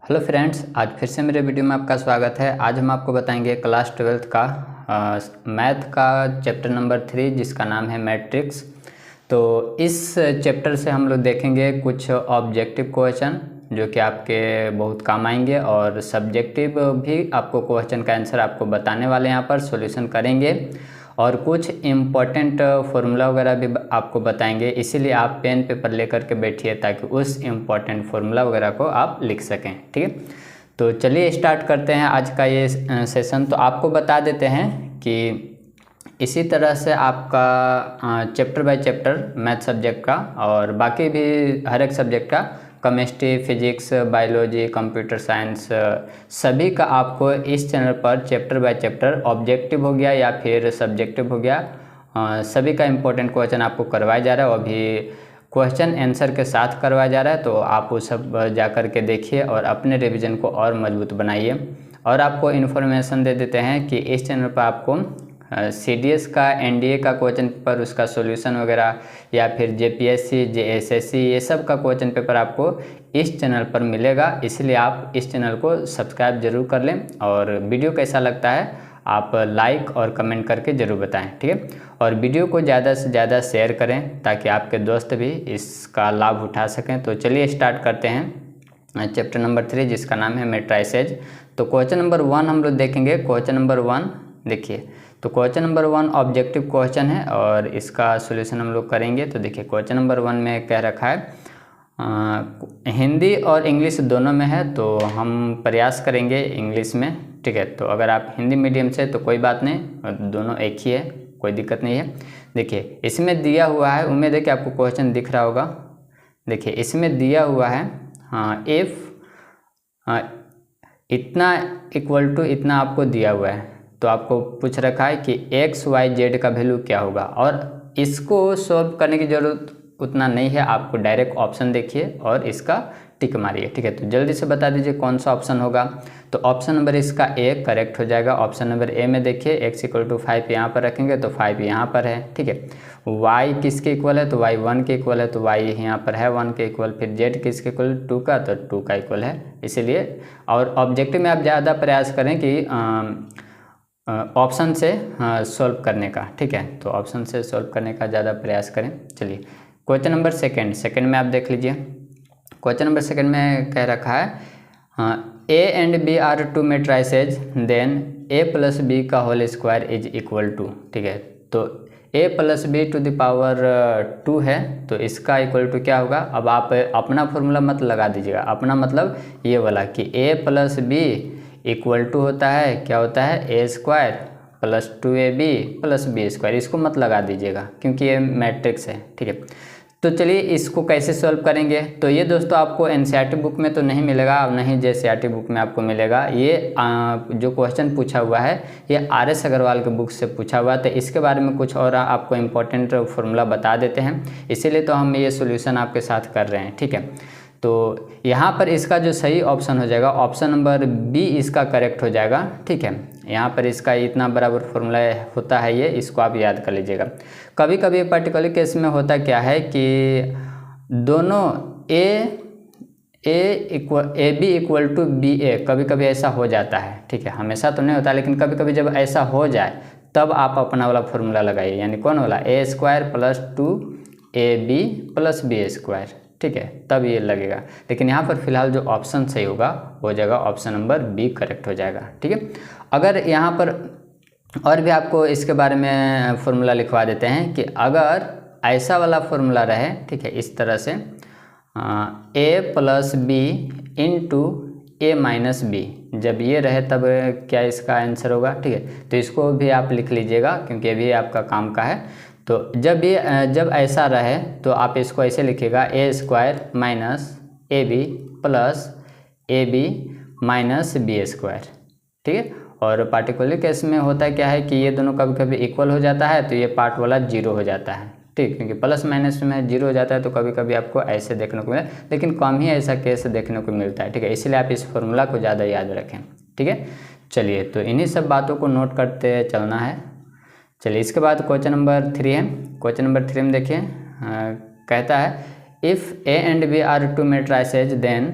Hello friends, आज फिर से मेरे वीडियो में आपका स्वागत है। आज हम आपको बताएंगे क्लास 12th का मैथ का चैप्टर नंबर 3 जिसका नाम है मैट्रिक्स। तो इस चैप्टर से हम लोग देखेंगे कुछ ऑब्जेक्टिव क्वेश्चन जो कि आपके बहुत काम आएंगे और सब्जेक्टिव भी आपको क्वेश्चन का आंसर आपको बताने वाले हैं, यहाँ पर सॉल्यूशन करेंगे और कुछ इम्पॉर्टेंट फार्मूला वगैरह भी आपको बताएंगे। इसीलिए आप पेन पेपर लेकर के बैठिए ताकि उस इम्पॉर्टेंट फार्मूला वगैरह को आप लिख सकें। ठीक है, तो चलिए स्टार्ट करते हैं आज का ये सेशन। तो आपको बता देते हैं कि इसी तरह से आपका chapter by chapter math subject का और बाकी भी हर एक सब्जेक्ट का chemistry, physics, biology, computer science सभी का आपको इस चैनल पर चैप्टर बाय चैप्टर ऑब्जेक्टिव हो गया या फिर सब्जेक्टिव हो गया, सभी का इम्पोर्टेंट क्वेश्चन आपको करवाया जा रहा है। अभी क्वेश्चन आंसर के साथ करवाया जा रहा है, तो आप वो सब जा कर के देखिए और अपने रिवीजन को और मजबूत बनाइए। और आपको इन्फॉर्मेशन दे देते हैं कि इस चैनल पर आपको CDS का NDA का क्वेश्चन पेपर, उसका सॉल्यूशन वगैरह या फिर JPSC, JSSC ये सब का क्वेश्चन पेपर आपको इस चैनल पर मिलेगा। इसलिए आप इस चैनल को सब्सक्राइब जरूर कर लें और वीडियो कैसा लगता है आप लाइक और कमेंट करके ज़रूर बताएं। ठीक है, और वीडियो को ज़्यादा से ज़्यादा शेयर करें ताकि आपके दोस्त भी इसका लाभ उठा सकें। तो चलिए स्टार्ट करते हैं चैप्टर नंबर 3 जिसका नाम है मैट्रिसेज। तो क्वेश्चन नंबर 1 हम लोग देखेंगे। क्वेश्चन नंबर 1 देखिए, तो क्वेश्चन नंबर 1 ऑब्जेक्टिव क्वेश्चन है और इसका सॉल्यूशन हम लोग करेंगे। तो देखिए क्वेश्चन नंबर 1 में कह रखा है हिंदी और इंग्लिश दोनों में है, तो हम प्रयास करेंगे इंग्लिश में। ठीक है, तो अगर आप हिंदी मीडियम से तो कोई बात नहीं, दोनों एक ही है, कोई दिक्कत नहीं है। देखिए इसमें दिया हुआ है, उम्मीद है कि आपको क्वेश्चन दिख रहा होगा। देखिए इसमें दिया हुआ है इफ़ इतना इक्वल टू इतना आपको दिया हुआ है, तो आपको पूछ रखा है कि x, y, z का वैल्यू क्या होगा। और इसको सॉल्व करने की ज़रूरत उतना नहीं है, आपको डायरेक्ट ऑप्शन देखिए और इसका टिक मारिए। ठीक है, तो जल्दी से बता दीजिए कौन सा ऑप्शन होगा। तो ऑप्शन नंबर इसका A करेक्ट हो जाएगा। ऑप्शन नंबर A में देखिए x = 5 यहाँ पर रखेंगे तो 5 यहाँ पर है। ठीक है, y किसके इक्वल है, तो y 1 के इक्वल है, तो y यहाँ पर है 1 के इक्वल। फिर z किसके इक्वल, 2 का, तो 2 का इक्वल है। इसीलिए और ऑब्जेक्टिव में आप ज़्यादा प्रयास करें कि ऑप्शन से सॉल्व करने का। ठीक है, तो ऑप्शन से सॉल्व करने का ज़्यादा प्रयास करें। चलिए क्वेश्चन नंबर सेकंड में आप देख लीजिए। क्वेश्चन नंबर सेकंड में कह रखा है A and B are two matrices, then A + B का whole square is equal to. ठीक है, तो A + B to the power 2 है, तो इसका इक्वल टू क्या होगा। अब आप अपना फॉर्मूला मत लगा दीजिएगा, अपना मतलब ये वाला कि A + B इक्वल टू होता है, क्या होता है, A² + 2AB + B²। इसको मत लगा दीजिएगा क्योंकि ये मैट्रिक्स है। ठीक है, तो चलिए इसको कैसे सॉल्व करेंगे। तो ये दोस्तों आपको NCERT बुक में तो नहीं मिलेगा और नहीं JCERT बुक में आपको मिलेगा। ये जो क्वेश्चन पूछा हुआ है ये RS अग्रवाल के बुक से पूछा हुआ है, तो इसके बारे में कुछ और आपको इम्पोर्टेंट फार्मूला बता देते हैं, इसीलिए तो हम ये सोल्यूशन आपके साथ कर रहे हैं। ठीक है, तो यहाँ पर इसका जो सही ऑप्शन हो जाएगा ऑप्शन नंबर B इसका करेक्ट हो जाएगा। ठीक है, यहाँ पर इसका इतना बराबर फॉर्मूला होता है, ये इसको आप याद कर लीजिएगा। कभी कभी पर्टिकुलर केस में होता क्या है कि दोनों AB इक्वल टू BA, कभी कभी ऐसा हो जाता है। ठीक है, हमेशा तो नहीं होता, लेकिन कभी कभी जब ऐसा हो जाए तब आप अपना वाला फॉर्मूला लगाइए, यानी कौन वाला, A² + 2AB + B²। ठीक है, तब ये लगेगा। लेकिन यहाँ पर फिलहाल जो ऑप्शन सही होगा हो जाएगा ऑप्शन नंबर B करेक्ट हो जाएगा। ठीक है, अगर यहाँ पर और भी आपको इसके बारे में फॉर्मूला लिखवा देते हैं कि अगर ऐसा वाला फॉर्मूला रहे, ठीक है, इस तरह से A + B × A - B, जब ये रहे तब क्या इसका आंसर होगा। ठीक है, तो इसको भी आप लिख लीजिएगा क्योंकि ये भी आपका काम का है। तो जब ऐसा रहे तो आप इसको ऐसे लिखिएगा A² - AB + AB - B²। ठीक है, और पार्टिकुलर केस में होता क्या है कि ये दोनों कभी कभी इक्वल हो जाता है, तो ये पार्ट वाला 0 हो जाता है। ठीक, क्योंकि प्लस माइनस में 0 हो जाता है, तो कभी कभी आपको ऐसे देखने को मिले, लेकिन कम ही ऐसा केस देखने को मिलता है। ठीक है, इसलिए आप इस फॉर्मूला को ज़्यादा याद रखें। ठीक है, चलिए तो इन्हीं सब बातों को नोट करते चलना है। चलिए इसके बाद क्वेश्चन नंबर 3 है। क्वेश्चन नंबर 3 में देखिए कहता है if A and B are two matrices then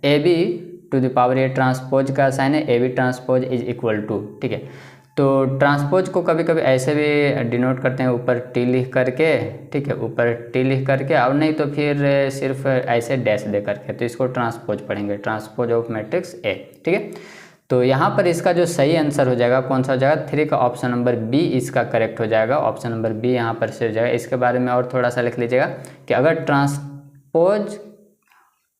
AB to the power A transpose का साइन है A B transpose is equal to, ठीक है। तो ट्रांसपोज को कभी कभी ऐसे भी डिनोट करते हैं, ऊपर टी लिख करके, ठीक है, ऊपर टी लिख करके, और नहीं तो फिर सिर्फ ऐसे डैश दे करके, तो इसको ट्रांसपोज पढ़ेंगे, ट्रांसपोज ऑफ मैट्रिक्स ए, ठीक है। तो यहाँ पर इसका जो सही आंसर हो जाएगा कौन सा हो जाएगा, 3 का ऑप्शन नंबर बी इसका करेक्ट हो जाएगा, ऑप्शन नंबर बी यहाँ पर से हो जाएगा। इसके बारे में और थोड़ा सा लिख लीजिएगा कि अगर transpose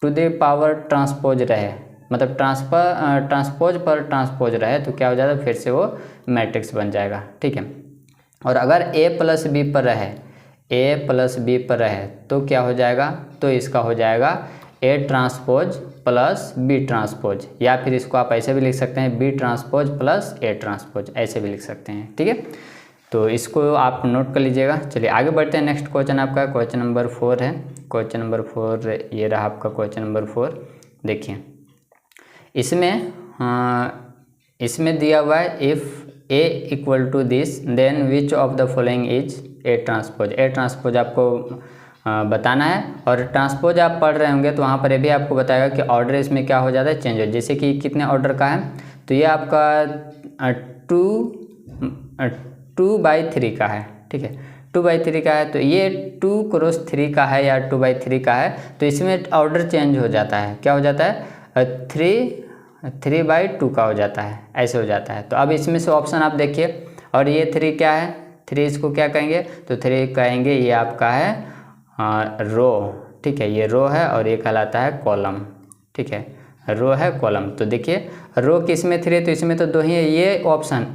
to the power transpose रहे, मतलब ट्रांसपोज पर ट्रांसपोज रहे तो क्या हो जाएगा, फिर से वो मैट्रिक्स बन जाएगा, ठीक है। और अगर ए प्लस बी पर रहे, ए प्लस बी पर रहे तो क्या हो जाएगा, तो इसका हो जाएगा A transpose plus B transpose, या फिर इसको आप ऐसे भी लिख सकते हैं B transpose plus A transpose, ऐसे भी लिख सकते हैं, ठीक है। तो इसको आप नोट कर लीजिएगा। चलिए आगे बढ़ते हैं। नेक्स्ट क्वेश्चन आपका क्वेश्चन नंबर 4 है। क्वेश्चन नंबर 4 ये रहा आपका क्वेश्चन नंबर 4। देखिए इसमें दिया हुआ है if A equal to this then which of the following is A transpose. A transpose आपको बताना है, और ट्रांसपोज आप पढ़ रहे होंगे तो वहाँ पर ये भी आपको बताएगा कि ऑर्डर इसमें क्या हो जाता है, चेंज हो। जैसे कि कितने ऑर्डर का है, तो ये आपका 2/3 का है, ठीक है, 2/3 का है। तो ये 2 क्रॉस 3 का है या 2/3 का है, तो इसमें ऑर्डर चेंज हो जाता है, क्या हो जाता है, 3/2 का हो जाता है, ऐसे हो जाता है। तो अब इसमें से ऑप्शन आप देखिए, और ये 3 क्या है, 3 इसको क्या कहेंगे, तो 3 कहेंगे ये आपका है रो, ठीक है, ये रो है, और ये कहलाता है कॉलम, ठीक है, रो है कॉलम। तो देखिए रो किस में 3 है, तो इसमें तो 2 ही है। ये ऑप्शन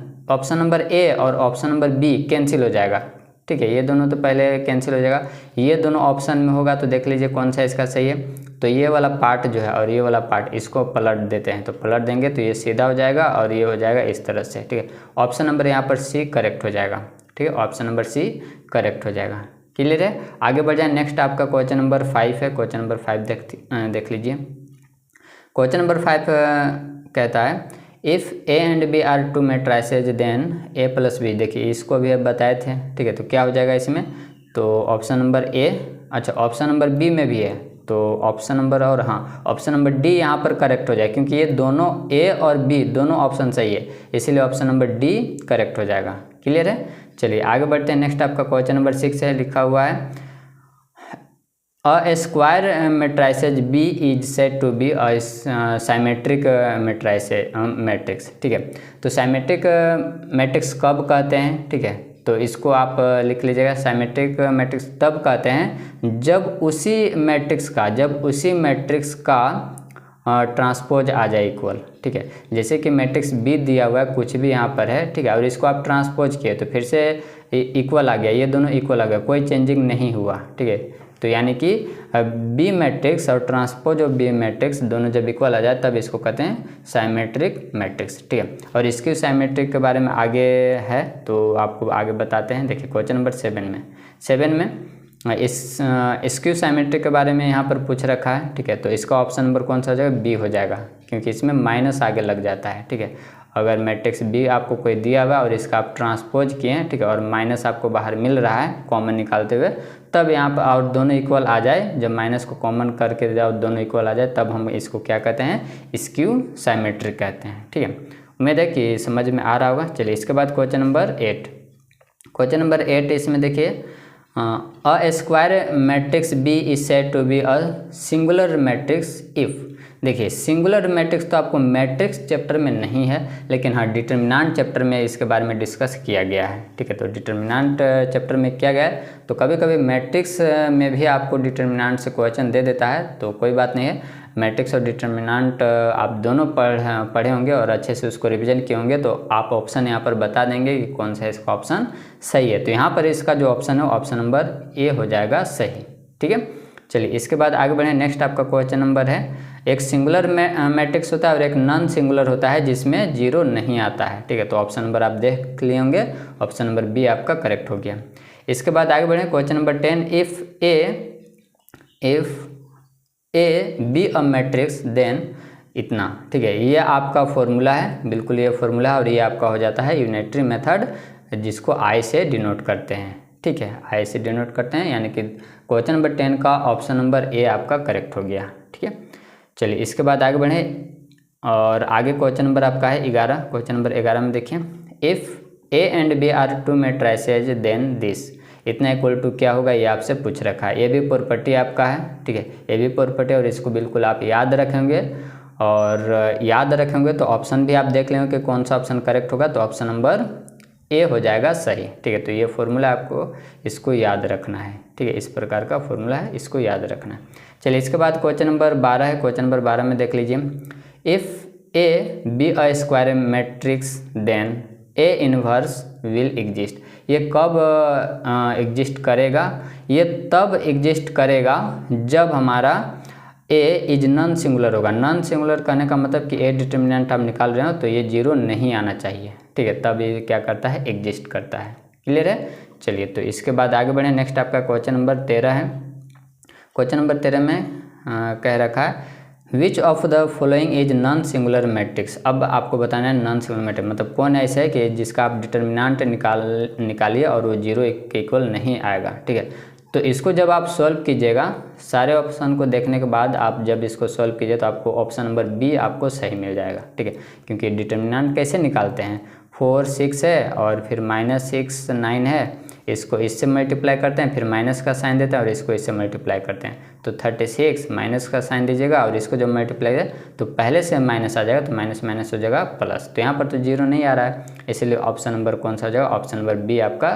नंबर ए और ऑप्शन नंबर बी कैंसिल हो जाएगा, ठीक है, ये दोनों तो पहले कैंसिल हो जाएगा। ये दोनों ऑप्शन में होगा, तो देख लीजिए कौन सा इसका सही है। तो ये वाला पार्ट जो है और ये वाला पार्ट, इसको पलट देते हैं, तो पलट देंगे तो ये सीधा हो जाएगा और ये हो जाएगा इस तरह से, ठीक है। ऑप्शन नंबर यहाँ पर सी करेक्ट हो जाएगा, ठीक है, ऑप्शन नंबर सी करेक्ट हो जाएगा। क्लियर है। आगे बढ़ जाए। नेक्स्ट आपका क्वेश्चन नंबर 5 है। क्वेश्चन नंबर 5 देख लीजिए। क्वेश्चन नंबर 5 कहता है if A and B are two matrices then A plus B. देखिए इसको भी अब बताए थे, ठीक है, तो क्या हो जाएगा इसमें, तो ऑप्शन नंबर ए, अच्छा ऑप्शन नंबर बी में भी है, तो ऑप्शन नंबर, और हाँ ऑप्शन नंबर डी यहाँ पर करेक्ट हो जाए, क्योंकि ये दोनों ए और बी दोनों ऑप्शन सही है, इसीलिए ऑप्शन नंबर डी करेक्ट हो जाएगा। क्लियर है। चलिए आगे बढ़ते हैं। नेक्स्ट आपका क्वेश्चन नंबर 6 है। लिखा हुआ है a square matrices B is said to be a symmetric matrix, ठीक है। तो साइमेट्रिक मैट्रिक्स कब कहते हैं, ठीक है, तो इसको आप लिख लीजिएगा। साइमेट्रिक मैट्रिक्स तब कहते हैं जब उसी मैट्रिक्स का ट्रांसपोज आ जाए इक्वल, ठीक है। जैसे कि मैट्रिक्स बी दिया हुआ है, कुछ भी यहाँ पर है, ठीक है, और इसको आप ट्रांसपोज किए तो फिर से इक्वल आ गया, ये दोनों इक्वल आ गया, कोई चेंजिंग नहीं हुआ, ठीक है। तो यानी कि बी मैट्रिक्स और ट्रांसपोज ऑफ बी मैट्रिक्स दोनों जब इक्वल आ जाए तब इसको कहते हैं साइमेट्रिक मैट्रिक्स, ठीक है। और इसकी साइमेट्रिक के बारे में आगे है, तो आपको आगे बताते हैं। देखिए क्वेश्चन नंबर 7 में स्क्यू साइमेट्रिक के बारे में यहाँ पर पूछ रखा है, ठीक है। तो इसका ऑप्शन नंबर कौन सा हो जाएगा, बी हो जाएगा, क्योंकि इसमें माइनस आगे लग जाता है, ठीक है। अगर मैट्रिक्स बी आपको कोई दिया हुआ और इसका आप ट्रांसपोज किए हैं, ठीक है, और माइनस आपको बाहर मिल रहा है कॉमन निकालते हुए, तब यहाँ पर और दोनों इक्वल आ जाए, जब माइनस को कॉमन करके जाओ दोनों इक्वल आ जाए, तब हम इसको क्या कहते हैं, स्क्यू साइमेट्रिक कहते हैं, ठीक है। उम्मीद है कि समझ में आ रहा होगा। चलिए इसके बाद क्वेश्चन नंबर 8 इसमें देखिए a square matrix B is said to be a singular matrix if. देखिए सिंगुलर मैट्रिक्स तो आपको मैट्रिक्स चैप्टर में नहीं है, लेकिन हाँ डिटर्मिनेंट चैप्टर में इसके बारे में डिस्कस किया गया है, ठीक है। तो डिटर्मिनेंट चैप्टर में किया गया है, तो कभी कभी मैट्रिक्स में भी आपको डिटर्मिनेंट से क्वेश्चन दे देता है, तो कोई बात नहीं है। मैट्रिक्स और डिटर्मिनेंट आप दोनों पढ़े होंगे और अच्छे से उसको रिवीजन किए होंगे, तो आप ऑप्शन यहाँ पर बता देंगे कि कौन सा इसका ऑप्शन सही है। तो यहाँ पर इसका जो ऑप्शन है ऑप्शन नंबर ए हो जाएगा सही, ठीक है। चलिए इसके बाद आगे बढ़ें। नेक्स्ट आपका क्वेश्चन नंबर है, एक सिंगुलर मैट्रिक्स होता है और एक नॉन सिंगुलर होता है जिसमें जीरो नहीं आता है, ठीक है। तो ऑप्शन नंबर आप देख लिए होंगे, ऑप्शन नंबर बी आपका करेक्ट हो गया। इसके बाद आगे बढ़ें। Question number 10 if A B a matrix then इतना, ठीक है। ये आपका फॉर्मूला है, बिल्कुल ये फॉर्मूला है, और ये आपका हो जाता है यूनिटरी मेथड, जिसको आई से डिनोट करते हैं, ठीक है, आई से डिनोट करते हैं, यानी कि क्वेश्चन नंबर 10 का ऑप्शन नंबर ए आपका करेक्ट हो गया, ठीक है। चलिए इसके बाद आगे बढ़ें। और आगे क्वेश्चन नंबर आपका है 11। क्वेश्चन नंबर 11 में देखिए, if A and B are two matrices then this, इतना इक्वल टू क्या होगा, ये आपसे पूछ रखा है। ये भी प्रॉपर्टी आपका है, ठीक है, ये भी प्रॉपर्टी, और इसको बिल्कुल आप याद रखेंगे। और याद रखेंगे तो ऑप्शन भी आप देख लेंगे कि कौन सा ऑप्शन करेक्ट होगा, तो ऑप्शन नंबर ए हो जाएगा सही, ठीक है। तो ये फॉर्मूला आपको इसको याद रखना है, ठीक है, इस प्रकार का फॉर्मूला है, इसको याद रखना है। चलिए इसके बाद क्वेश्चन नंबर 12 है। क्वेश्चन नंबर 12 में देख लीजिए, if A B a square matrix then A inverse will exist. ये कब एग्जिस्ट करेगा, ये तब एग्जिस्ट करेगा जब हमारा ए इज नॉन सिंगुलर होगा। नॉन सिंगुलर कहने का मतलब कि ए डिटर्मिनेंट आप निकाल रहे हो तो ये 0 नहीं आना चाहिए, ठीक है, तब ये क्या करता है, एग्जिस्ट करता है। क्लियर है। चलिए तो इसके बाद आगे बढ़े। नेक्स्ट आपका क्वेश्चन नंबर 13 है। क्वेश्चन नंबर 13 में कह रखा है, विच of the following is non singular matrix. अब आपको बताना है नॉन सिंगुलर मैट्रिक्स मतलब कौन ऐसा है कि जिसका आप डिटर्मिनेंट निकालिए और वो 0 के इक्वल नहीं आएगा, ठीक है। तो इसको जब आप सॉल्व कीजिएगा, सारे ऑप्शन को देखने के बाद आप जब इसको सॉल्व कीजिए तो आपको ऑप्शन नंबर बी आपको सही मिल जाएगा, ठीक है। क्योंकि डिटर्मिनेंट कैसे निकालते हैं, 4 6 है और फिर -6 9 है, इसको इससे मल्टीप्लाई करते हैं, फिर माइनस का साइन देते हैं और इसको इससे मल्टीप्लाई करते हैं। तो 36 माइनस का साइन दीजिएगा और इसको जब मल्टीप्लाई है तो पहले से माइनस आ जाएगा, तो माइनस माइनस हो जाएगा प्लस। तो यहाँ पर तो 0 नहीं आ रहा है, इसलिए ऑप्शन नंबर कौन सा हो जाएगा, ऑप्शन नंबर बी आपका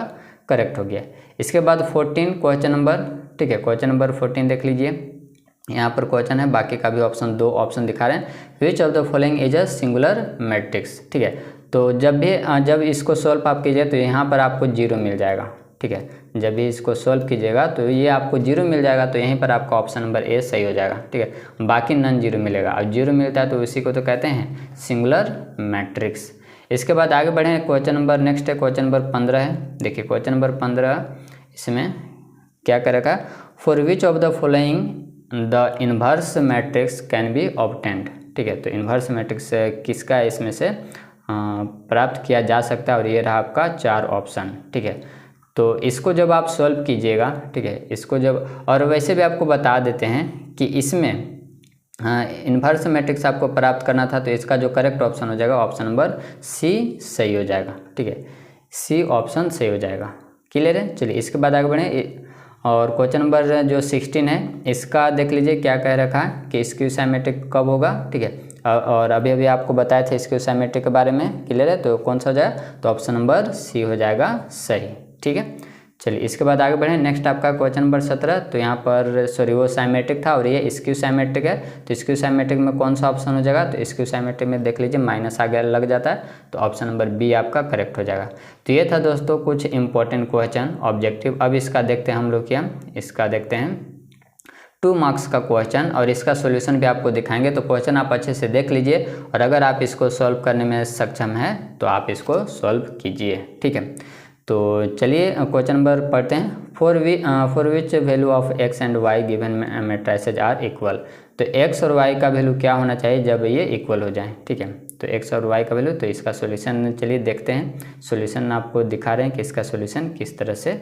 करेक्ट हो गया। इसके बाद 14 क्वेश्चन नंबर, ठीक है, क्वेश्चन नंबर 14 देख लीजिए। यहाँ पर क्वेश्चन है, बाकी का भी ऑप्शन 2 ऑप्शन दिखा रहे हैं। विच of the following is a singular matrix, ठीक है। तो जब इसको सॉल्व आप कीजिए तो यहाँ पर आपको 0 मिल जाएगा, ठीक है। जब भी इसको सॉल्व कीजिएगा तो ये आपको 0 मिल जाएगा, तो यहीं पर आपका ऑप्शन नंबर ए सही हो जाएगा, ठीक है। बाकी नॉन 0 मिलेगा, और 0 मिलता है तो इसी को तो कहते हैं सिंगुलर मैट्रिक्स। इसके बाद आगे बढ़े। क्वेश्चन नंबर नेक्स्ट है, क्वेश्चन नंबर 15 है। देखिए क्वेश्चन नंबर 15, इसमें क्या कर रखा है, for which of the following the inverse matrix can be obtained, ठीक है। तो इन्वर्स मैट्रिक्स किसका इसमें से प्राप्त किया जा सकता है, और ये रहा आपका 4 ऑप्शन, ठीक है। तो इसको जब आप सॉल्व कीजिएगा, ठीक है, इसको जब, और वैसे भी आपको बता देते हैं कि इसमें इन्वर्स मैट्रिक्स आपको प्राप्त करना था, तो इसका जो करेक्ट ऑप्शन हो जाएगा ऑप्शन नंबर सी सही हो जाएगा, ठीक है, सी ऑप्शन सही हो जाएगा। क्लियर है। चलिए इसके बाद आगे बढ़ें। और क्वेश्चन नंबर जो 16 है, इसका देख लीजिए क्या कह रखा है कि स्क्यू सिमेट्रिक कब होगा, ठीक है। और अभी अभी आपको बताया था स्क्यू सिमेट्रिक के बारे में। क्लियर है। तो कौन सा हो जाएगा, तो ऑप्शन नंबर सी हो जाएगा सही, ठीक है। चलिए इसके बाद आगे बढ़ें। नेक्स्ट आपका क्वेश्चन नंबर 17। तो यहाँ पर सॉरी वो साइमेट्रिक था और ये स्क्यू साइमेट्रिक है। तो स्क्यू साइमेट्रिक में कौन सा ऑप्शन हो जाएगा, तो स्क्यू साइमेट्रिक में देख लीजिए माइनस आगे लग जाता है, तो ऑप्शन नंबर बी आपका करेक्ट हो जाएगा। तो ये था दोस्तों कुछ इंपॉर्टेंट क्वेश्चन ऑब्जेक्टिव। अब इसका देखते हैं हम लोग क्या, इसका देखते हैं 2 मार्क्स का क्वेश्चन, और इसका सॉल्यूशन भी आपको दिखाएंगे। तो क्वेश्चन आप अच्छे से देख लीजिए, और अगर आप इसको सॉल्व करने में सक्षम हैं तो आप इसको सॉल्व कीजिए, ठीक है। तो चलिए क्वेश्चन नंबर पढ़ते हैं। For which value of X and Y given matrices are equal. तो एक्स और वाई का वैल्यू क्या होना चाहिए जब ये इक्वल हो जाए, ठीक है। तो एक्स और वाई का वैल्यू, तो इसका सॉल्यूशन चलिए देखते हैं। सॉल्यूशन आपको दिखा रहे हैं कि इसका सॉल्यूशन किस तरह से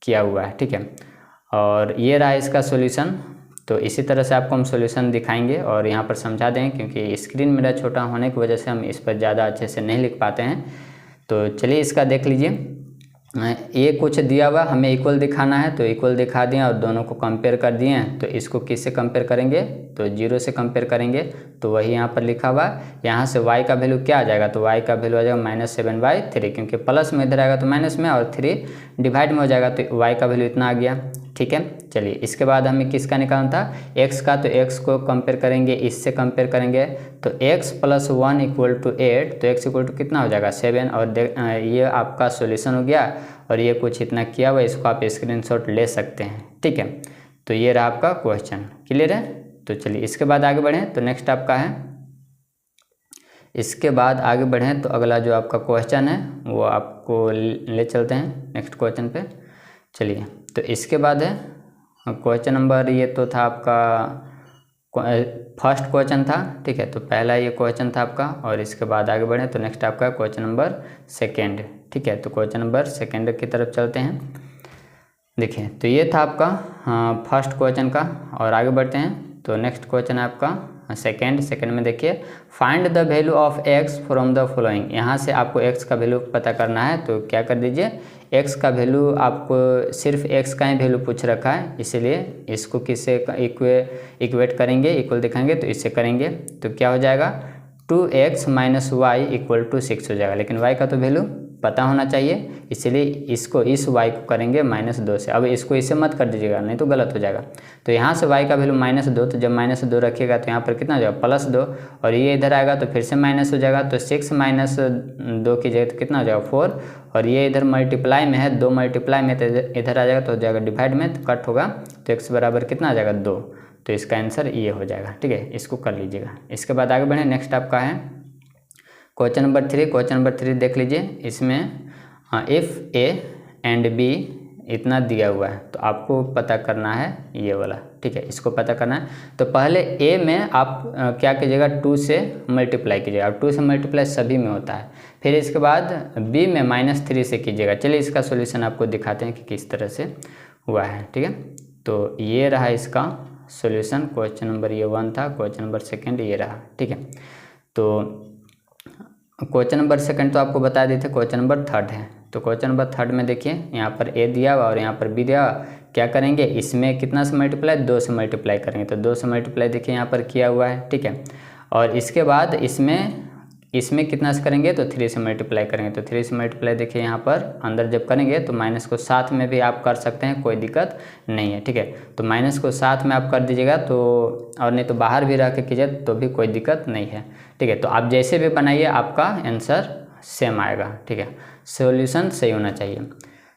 किया हुआ है, ठीक है। और ये रहा इसका सॉल्यूशन। तो इसी तरह से आपको हम सॉल्यूशन दिखाएंगे और यहाँ पर समझा दें, क्योंकि स्क्रीन मेरा छोटा होने की वजह से हम इस पर ज़्यादा अच्छे से नहीं लिख पाते हैं। तो चलिए इसका देख लीजिए। ये कुछ दिया हुआ हमें इक्वल दिखाना है, तो इक्वल दिखा दिए और दोनों को कंपेयर कर दिए हैं। तो इसको किससे कंपेयर करेंगे, तो 0 से कंपेयर करेंगे। तो वही यहाँ पर लिखा हुआ है। यहाँ से y का वैल्यू क्या आ जाएगा, तो y का वैल्यू आ जाएगा -7/3, क्योंकि प्लस में इधर आएगा तो माइनस में, और 3 डिवाइड में हो जाएगा, तो y का वैल्यू इतना आ गया, ठीक है। चलिए इसके बाद हमें किसका निकालना था, x का। तो x को कंपेयर करेंगे, इससे कंपेयर करेंगे। तो x + 1 = 8, तो x = कितना हो जाएगा 7। और ये आपका सॉल्यूशन हो गया, और ये कुछ इतना किया हुआ, इसको आप स्क्रीनशॉट ले सकते हैं, ठीक है। तो ये रहा आपका क्वेश्चन। क्लियर है। तो चलिए इसके बाद आगे बढ़ें। तो नेक्स्ट आपका है, इसके बाद आगे बढ़ें तो अगला जो आपका क्वेश्चन है वो आपको ले चलते हैं नेक्स्ट क्वेश्चन पे। चलिए तो इसके बाद है क्वेश्चन नंबर, ये तो था आपका फर्स्ट क्वेश्चन था, ठीक है। तो पहला ये क्वेश्चन था आपका, और इसके बाद आगे बढ़ें तो नेक्स्ट आपका क्वेश्चन नंबर 2, ठीक है। तो क्वेश्चन नंबर 2 की तरफ चलते हैं। देखिए तो ये था आपका फर्स्ट क्वेश्चन का, और आगे बढ़ते हैं। तो नेक्स्ट क्वेश्चन है आपका सेकेंड में देखिए find the value of x from the following. यहाँ से आपको x का वैल्यू पता करना है, तो क्या कर दीजिए, x का वैल्यू आपको सिर्फ x का ही वैल्यू पूछ रखा है, इसलिए इसको किससे इक्वेट करेंगे, इक्वल दिखाएंगे, तो इससे करेंगे तो क्या हो जाएगा 2x - y = 6 हो जाएगा। लेकिन y का तो वैल्यू पता होना चाहिए, इसलिए इसको इस y को करेंगे -2 से। अब इसको इससे मत कर दीजिएगा, नहीं तो गलत हो जाएगा। तो यहाँ से y का वैल्यू -2, तो जब -2 रखिएगा तो यहाँ पर कितना हो जाएगा +2, और ये इधर आएगा तो फिर से माइनस हो जाएगा, तो 6 - 2 कीजिएगा तो कितना हो जाएगा 4, और ये इधर मल्टीप्लाई में है, 2 मल्टीप्लाई में तो इधर आ जाएगा, तो हो जाएगा डिवाइड में, तो कट होगा, तो x बराबर कितना आ जाएगा 2। तो इसका आंसर ये हो जाएगा। ठीक है, इसको कर लीजिएगा। इसके बाद आगे बढ़े, नेक्स्ट आपका है क्वेश्चन नंबर 3। क्वेश्चन नंबर 3 देख लीजिए, इसमें इफ़ a एंड b इतना दिया हुआ है, तो आपको पता करना है ये वाला। ठीक है, इसको पता करना है, तो पहले a में आप क्या कीजिएगा 2 से मल्टीप्लाई कीजिएगा। अब 2 से मल्टीप्लाई सभी में होता है, फिर इसके बाद b में -3 से कीजिएगा। चलिए इसका सॉल्यूशन आपको दिखाते हैं कि किस तरह से हुआ है। ठीक है, तो ये रहा इसका सॉल्यूशन। क्वेश्चन नंबर ये 1 था, क्वेश्चन नंबर 2 ये रहा। ठीक है, तो क्वेश्चन नंबर 2 तो आपको बता देते, क्वेश्चन नंबर 3 है। तो क्वेश्चन नंबर 3 में देखिए, यहाँ पर a दिया हुआ और यहाँ पर b दिया हुआ। क्या करेंगे, इसमें कितना से मल्टीप्लाई, 2 से मल्टीप्लाई करेंगे, तो 2 से मल्टीप्लाई देखिए यहाँ पर किया हुआ है। ठीक है, और इसके बाद इसमें कितना से करेंगे, तो 3 से मल्टीप्लाई करेंगे, तो 3 से मल्टीप्लाई देखिए यहाँ पर अंदर जब करेंगे तो माइनस को साथ में भी आप कर सकते हैं, कोई दिक्कत नहीं है। ठीक है, तो माइनस को साथ में आप कर दीजिएगा, तो और नहीं तो बाहर भी रह के कीजिए तो भी कोई दिक्कत नहीं है। ठीक है, तो आप जैसे भी बनाइए आपका आंसर सेम आएगा। ठीक है, सॉल्यूशन सही होना चाहिए,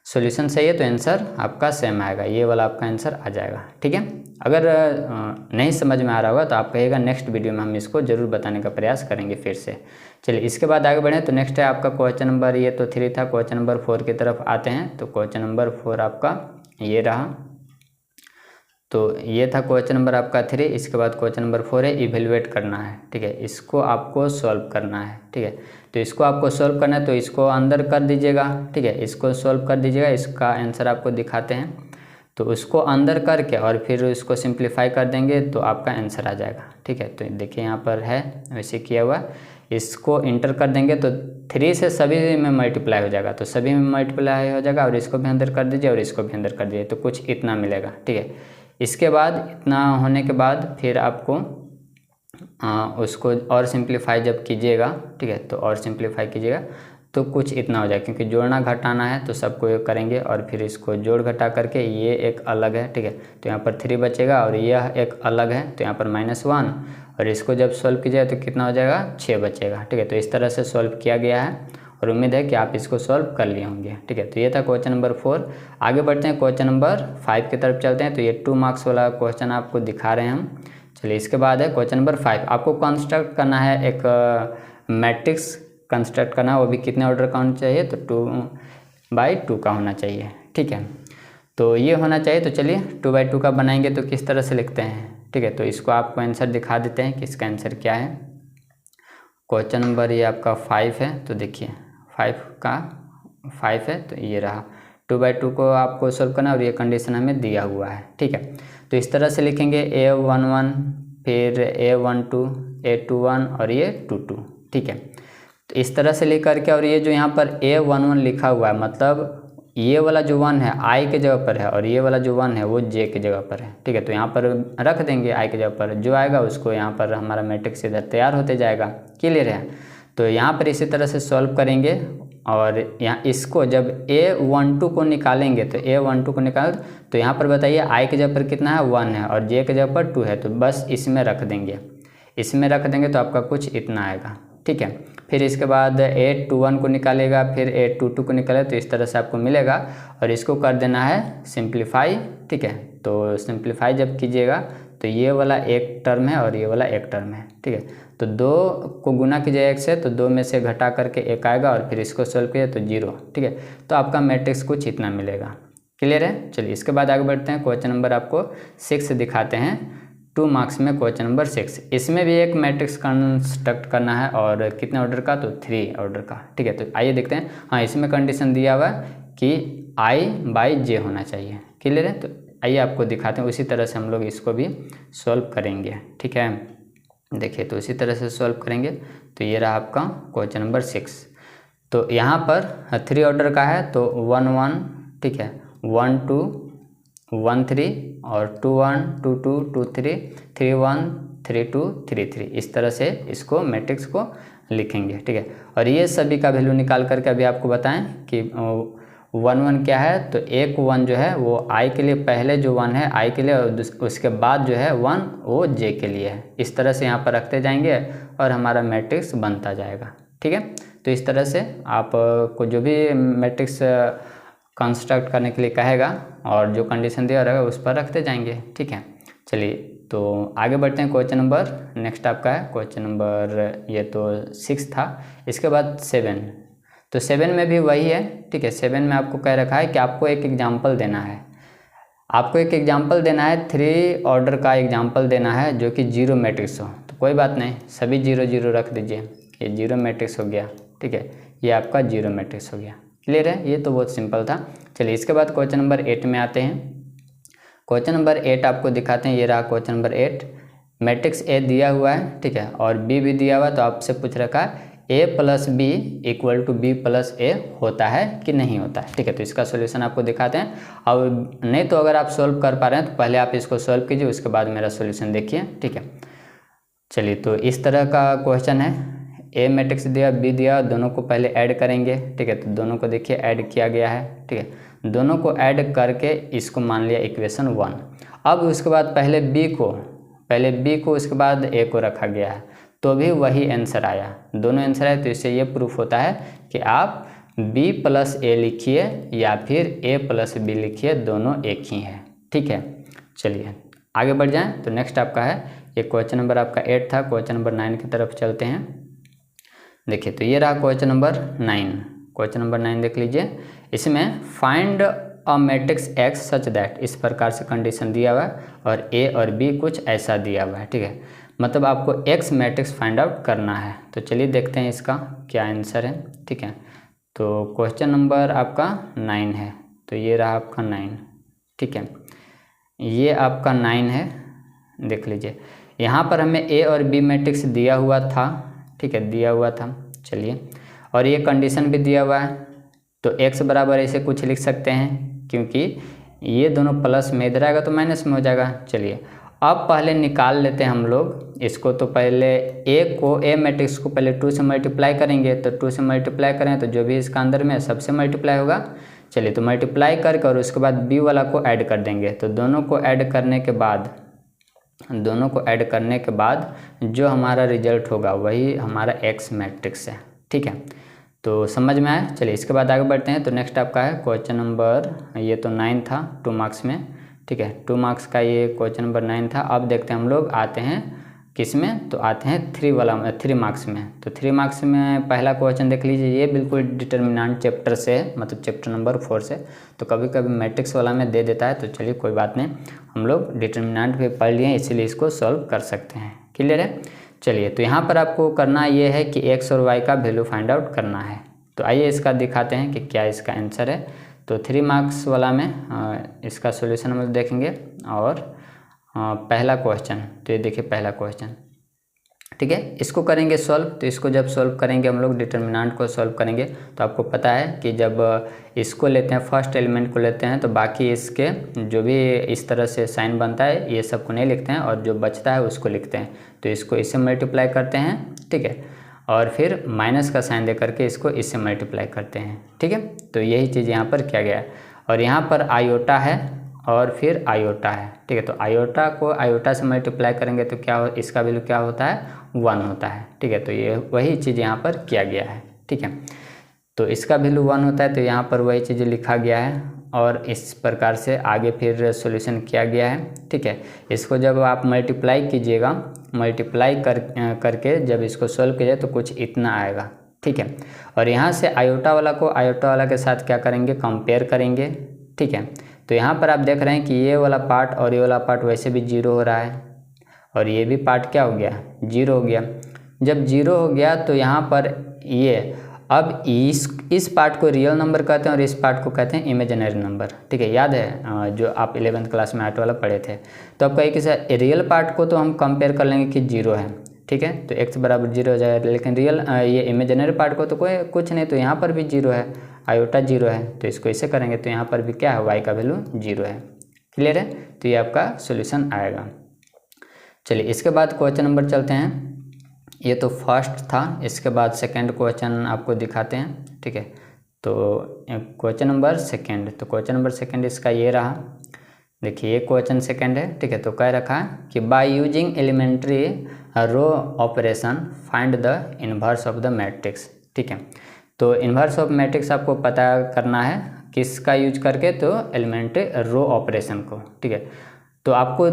सॉल्यूशन सही है तो आंसर आपका सेम आएगा, ये वाला आपका आंसर आ जाएगा। ठीक है, अगर नहीं समझ में आ रहा होगा तो आप कहिएगा, नेक्स्ट वीडियो में हम इसको ज़रूर बताने का प्रयास करेंगे फिर से। चलिए इसके बाद आगे बढ़ें, तो नेक्स्ट है आपका क्वेश्चन नंबर, ये तो 3 था, क्वेश्चन नंबर 4 की तरफ आते हैं। तो क्वेश्चन नंबर 4 आपका ये रहा, तो ये था क्वेश्चन नंबर आपका 3। इसके बाद क्वेश्चन नंबर 4 है इवेलुएट करना है। ठीक है, इसको आपको सॉल्व करना है। ठीक है, तो इसको आपको सॉल्व करना है, तो इसको अंदर कर दीजिएगा। ठीक है, इसको सॉल्व कर दीजिएगा, इसका आंसर आपको दिखाते हैं, तो उसको अंदर करके और फिर इसको सिंप्लीफाई कर देंगे तो आपका आंसर आ जाएगा। ठीक है, तो देखिए यहाँ पर है वैसे किया हुआ, इसको इंटर कर देंगे तो 3 से सभी में मल्टीप्लाई हो जाएगा, तो सभी में मल्टीप्लाई हो जाएगा, और इसको भी अंदर कर दीजिए और इसको भी अंदर कर दीजिए, तो कुछ इतना मिलेगा। ठीक है, इसके बाद इतना होने के बाद फिर आपको उसको और सिंप्लीफाई जब कीजिएगा, ठीक है, तो और सिंप्लीफाई कीजिएगा तो कुछ इतना हो जाए, क्योंकि जोड़ना घटाना है तो सबको करेंगे और फिर इसको जोड़ घटा करके ये एक अलग है। ठीक है, तो यहाँ पर 3 बचेगा और यह एक अलग है, तो यहाँ पर -1, और इसको जब सॉल्व कीजिएगा तो कितना हो जाएगा 6 बचेगा। ठीक है, तो इस तरह से सॉल्व किया गया है और उम्मीद है कि आप इसको सॉल्व कर लिए होंगे। ठीक है, तो ये था क्वेश्चन नंबर 4। आगे बढ़ते हैं, क्वेश्चन नंबर 5 की तरफ चलते हैं। तो ये 2 मार्क्स वाला क्वेश्चन आपको दिखा रहे हैं हम। चलिए इसके बाद है क्वेश्चन नंबर 5, आपको कंस्ट्रक्ट करना है एक मैट्रिक्स कंस्ट्रक्ट करना है, वो भी कितने ऑर्डर का होना चाहिए, तो 2/2 का होना चाहिए। ठीक है, तो ये होना चाहिए। तो चलिए 2/2 का बनाएंगे तो किस तरह से लिखते हैं। ठीक है, तो इसको आपको आंसर दिखा देते हैं कि इसका आंसर क्या है। क्वेश्चन नंबर ये आपका 5 है, तो देखिए 5 है, तो ये रहा 2/2 को आपको सोल्व करना और ये कंडीशन हमें दिया हुआ है। ठीक है, तो इस तरह से लिखेंगे A11, फिर A12, A21 और ये 22। ठीक है, तो इस तरह से लिख करके, और ये जो यहाँ पर A11 लिखा हुआ है, मतलब ये वाला जो 1 है I के जगह पर है और ये वाला जो 1 है वो J के जगह पर है। ठीक है, तो यहाँ पर रख देंगे I के जगह पर, जो आएगा उसको यहाँ पर हमारा मैट्रिक्स इधर तैयार होते जाएगा। क्लियर है, तो यहाँ पर इसी तरह से सॉल्व करेंगे और यहाँ इसको जब A12 को निकालेंगे, तो A12 को निकाल तो यहाँ पर बताइए I के जगह पर कितना है 1 है और J के जगह पर 2 है, तो बस इसमें रख देंगे, इसमें रख देंगे तो आपका कुछ इतना आएगा। ठीक है, फिर इसके बाद A21 को निकालेगा, फिर A22 को निकाले, तो इस तरह से आपको मिलेगा और इसको कर देना है सिंप्लीफाई। ठीक है, तो सिंप्लीफाई जब कीजिएगा तो ये वाला एक टर्म है और ये वाला एक टर्म है। ठीक है, तो 2 को गुना कीजिए 1 से, तो 2 में से घटा करके 1 आएगा और फिर इसको सॉल्व कीजिए तो 0। ठीक है, तो आपका मैट्रिक्स कुछ इतना मिलेगा। क्लियर है, चलिए इसके बाद आगे बढ़ते हैं। क्वेश्चन नंबर आपको 6 दिखाते हैं, 2 मार्क्स में क्वेश्चन नंबर 6। इसमें भी एक मैट्रिक्स कंस्ट्रक्ट करना है और कितने ऑर्डर का, तो 3 ऑर्डर का। ठीक है, तो आइए देखते हैं। हाँ, इसमें कंडीशन दिया हुआ है कि I/J होना चाहिए। क्लियर है, तो आइए आपको दिखाते हैं, उसी तरह से हम लोग इसको भी सॉल्व करेंगे। ठीक है, देखिए तो इसी तरह से सॉल्व करेंगे। तो ये रहा आपका क्वेश्चन नंबर 6। तो यहाँ पर 3 ऑर्डर का है तो 1 1, ठीक है, 1 2 1 3 और 2 1 2 2 2 3 3 1 3 2 3 3, इस तरह से इसको मैट्रिक्स को लिखेंगे, ठीक है। और ये सभी का वैल्यू निकाल करके अभी आपको बताएं कि 1 1 क्या है। तो एक 1 जो है वो i के लिए, पहले जो 1 है i के लिए, और उसके बाद जो है 1 वो j के लिए है। इस तरह से यहाँ पर रखते जाएंगे और हमारा मैट्रिक्स बनता जाएगा, ठीक है। तो इस तरह से आप को जो भी मैट्रिक्स कंस्ट्रक्ट करने के लिए कहेगा और जो कंडीशन दिया रहेगा उस पर रखते जाएंगे, ठीक है। चलिए तो आगे बढ़ते हैं। क्वेश्चन नंबर नेक्स्ट आपका है क्वेश्चन नंबर, ये तो 6 था, इसके बाद 7। तो 7 में भी वही है, ठीक है। 7 में आपको कह रखा है कि आपको एक एग्जाम्पल देना है, आपको एक एग्जाम्पल देना है, 3 ऑर्डर का एग्जाम्पल देना है जो कि 0 मैट्रिक्स हो। तो कोई बात नहीं, सभी 0 0 रख दीजिए, ये 0 मैट्रिक्स हो गया, ठीक है, ये आपका 0 मैट्रिक्स हो गया। क्लियर है, ये तो बहुत सिंपल था। चलिए इसके बाद क्वेश्चन नंबर 8 में आते हैं। क्वेश्चन नंबर 8 आपको दिखाते हैं, ये रहा क्वेश्चन नंबर 8। मैट्रिक्स ए दिया हुआ है, ठीक है, और बी भी दिया हुआ है। तो आपसे पूछ रखा है a plus B equal to B plus A होता है कि नहीं होता है, ठीक है। तो इसका सोल्यूशन आपको दिखाते हैं। अब नहीं तो अगर आप सोल्व कर पा रहे हैं तो पहले आप इसको सोल्व कीजिए, उसके बाद मेरा सोल्यूशन देखिए, ठीक है। चलिए तो इस तरह का क्वेश्चन है, ए मैट्रिक्स दिया, बी दिया, दोनों को पहले ऐड करेंगे, ठीक है। तो दोनों को देखिए ऐड किया गया है, ठीक है। दोनों को ऐड करके इसको मान लिया इक्वेशन 1। अब उसके बाद पहले बी को उसके बाद ए को रखा गया है, तो भी वही आंसर आया, दोनों आंसर आए। तो इससे ये प्रूफ होता है कि आप b प्लस ए लिखिए या फिर a प्लस बी लिखिए, दोनों एक ही है, ठीक है। चलिए आगे बढ़ जाएं। तो नेक्स्ट आपका है, ये क्वेश्चन नंबर आपका 8 था, क्वेश्चन नंबर 9 की तरफ चलते हैं। देखिए तो ये रहा क्वेश्चन नंबर 9। क्वेश्चन नंबर 9 देख लीजिए, इसमें find a matrix x such that, इस प्रकार से कंडीशन दिया हुआ है और a और b कुछ ऐसा दिया हुआ है, ठीक है। मतलब आपको x मैट्रिक्स फाइंड आउट करना है। तो चलिए देखते हैं इसका क्या आंसर है, ठीक है। तो क्वेश्चन नंबर आपका 9 है, तो ये रहा आपका 9, ठीक है, ये आपका 9 है। देख लीजिए यहाँ पर हमें a और b मैट्रिक्स दिया हुआ था, ठीक है, दिया हुआ था। चलिए और ये कंडीशन भी दिया हुआ है, तो x बराबर ऐसे कुछ लिख सकते हैं, क्योंकि ये दोनों प्लस में, इधर आएगा तो माइनस में हो जाएगा। चलिए अब पहले निकाल लेते हैं हम लोग इसको। तो पहले ए मैट्रिक्स को पहले 2 से मल्टीप्लाई करेंगे, तो 2 से मल्टीप्लाई करें तो जो भी इसका अंदर में सबसे मल्टीप्लाई होगा। चलिए तो मल्टीप्लाई करके और उसके बाद बी वाला को ऐड कर देंगे। तो दोनों को ऐड करने के बाद जो हमारा रिजल्ट होगा वही हमारा एक्स मैट्रिक्स है, ठीक है। तो समझ में आया। चलिए इसके बाद आगे बढ़ते हैं। तो नेक्स्ट आपका है क्वेश्चन नंबर, ये तो 9 था 2 मार्क्स में, ठीक है, 2 मार्क्स का ये क्वेश्चन नंबर 9 था। अब देखते हैं हम लोग आते हैं किस में, तो आते हैं 3 मार्क्स में। तो 3 मार्क्स में पहला क्वेश्चन देख लीजिए, ये बिल्कुल डिटर्मिनेंट चैप्टर से, मतलब चैप्टर नंबर 4 से। तो कभी कभी मैट्रिक्स वाला में दे देता है, तो चलिए कोई बात नहीं, हम लोग डिटर्मिनेंट भी पढ़ लिए इसीलिए इसको सॉल्व कर सकते हैं। क्लियर है। चलिए तो यहाँ पर आपको करना ये है कि x और y का वैल्यू फाइंड आउट करना है। तो आइए इसका दिखाते हैं कि क्या इसका आंसर है। तो 3 मार्क्स वाला में इसका सॉल्यूशन हम देखेंगे। और पहला क्वेश्चन, तो ये देखिए पहला क्वेश्चन, ठीक है, इसको करेंगे सॉल्व। तो इसको जब सॉल्व करेंगे हम लोग, डिटर्मिनेंट को सॉल्व करेंगे, तो आपको पता है कि जब इसको लेते हैं, फर्स्ट एलिमेंट को लेते हैं, तो बाकी इसके जो भी इस तरह से साइन बनता है ये सब को नहीं लिखते हैं, और जो बचता है उसको लिखते हैं। तो इसको इससे मल्टीप्लाई करते हैं, ठीक है, और फिर माइनस का साइन दे करके इसको इससे मल्टीप्लाई करते हैं, ठीक है। तो यही चीज़ यहाँ पर किया गया है। और यहाँ पर आयोटा है और फिर आयोटा है, ठीक है। तो आयोटा को आयोटा से मल्टीप्लाई करेंगे तो क्या हो, इसका वैल्यू क्या होता है, 1 होता है, ठीक है। तो ये वही चीज़ यहाँ पर किया गया है, ठीक है। तो इसका वैल्यू 1 होता है, तो यहाँ पर वही चीज़ लिखा गया है और इस प्रकार से आगे फिर सॉल्यूशन किया गया है, ठीक है। इसको जब आप मल्टीप्लाई कीजिएगा, मल्टीप्लाई करके जब इसको सॉल्व कीजिए तो कुछ इतना आएगा, ठीक है। और यहाँ से आयोटा वाला को आयोटा वाला के साथ क्या करेंगे, कंपेयर करेंगे, ठीक है। तो यहाँ पर आप देख रहे हैं कि ये वाला पार्ट और ये वाला पार्ट वैसे भी 0 हो रहा है, और ये भी पार्ट क्या हो गया, 0 हो गया। जब 0 हो गया तो यहाँ पर ये अब इस पार्ट को रियल नंबर कहते हैं और इस पार्ट को कहते हैं इमेजिनरी नंबर, ठीक है। याद है जो आप 11th क्लास में आर्ट वाला पढ़े थे। तो अब कहीं किसी रियल पार्ट को तो हम कंपेयर कर लेंगे कि 0 है, ठीक है। तो x बराबर 0 हो जाएगा, लेकिन रियल ये इमेजिनरी पार्ट को तो कोई कुछ नहीं, तो यहाँ पर भी 0 है, आयोटा 0 है, तो इसको इसे करेंगे तो यहाँ पर भी क्या है, y का वैल्यू 0 है। क्लियर है, तो ये आपका सोल्यूशन आएगा। चलिए इसके बाद क्वेश्चन नंबर चलते हैं। ये तो फर्स्ट था, इसके बाद सेकंड क्वेश्चन आपको दिखाते हैं, ठीक है। तो क्वेश्चन नंबर सेकंड, तो क्वेश्चन नंबर सेकंड इसका ये रहा। देखिए ये क्वेश्चन सेकंड है, ठीक है। तो कह रखा है कि by using elementary row operation find the inverse of the matrix, ठीक है। तो इन्वर्स ऑफ मैट्रिक्स आपको पता करना है किसका यूज करके, तो एलिमेंट्री रो ऑपरेशन को, ठीक है। तो आपको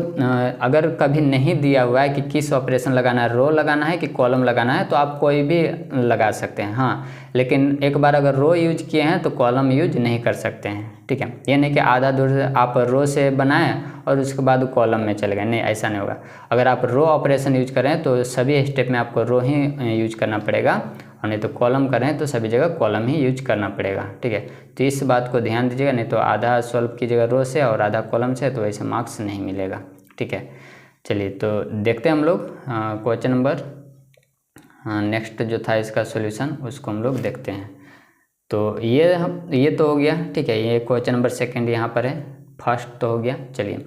अगर कभी नहीं दिया हुआ है कि किस ऑपरेशन लगाना है, रो लगाना है कि कॉलम लगाना है, तो आप कोई भी लगा सकते हैं, हाँ। लेकिन एक बार अगर रो यूज किए हैं तो कॉलम यूज नहीं कर सकते हैं, ठीक है। ये नहीं कि आधा दूर आप रो से बनाएं और उसके बाद कॉलम में चले गए, नहीं, ऐसा नहीं होगा। अगर आप रो ऑपरेशन यूज करें तो सभी स्टेप में आपको रो ही यूज करना पड़ेगा, और नहीं तो कॉलम करें तो सभी जगह कॉलम ही यूज करना पड़ेगा, ठीक है। तो इस बात को ध्यान दीजिएगा, नहीं तो आधा सॉल्व कीजिएगा रो से और आधा कॉलम से, तो ऐसे मार्क्स नहीं मिलेगा, ठीक है। चलिए तो देखते हैं हम लोग क्वेश्चन नंबर नेक्स्ट जो था इसका सॉल्यूशन, उसको हम लोग देखते हैं। तो ये तो हो गया, ठीक है। ये क्वेश्चन नंबर सेकंड यहाँ पर है, फर्स्ट तो हो गया। चलिए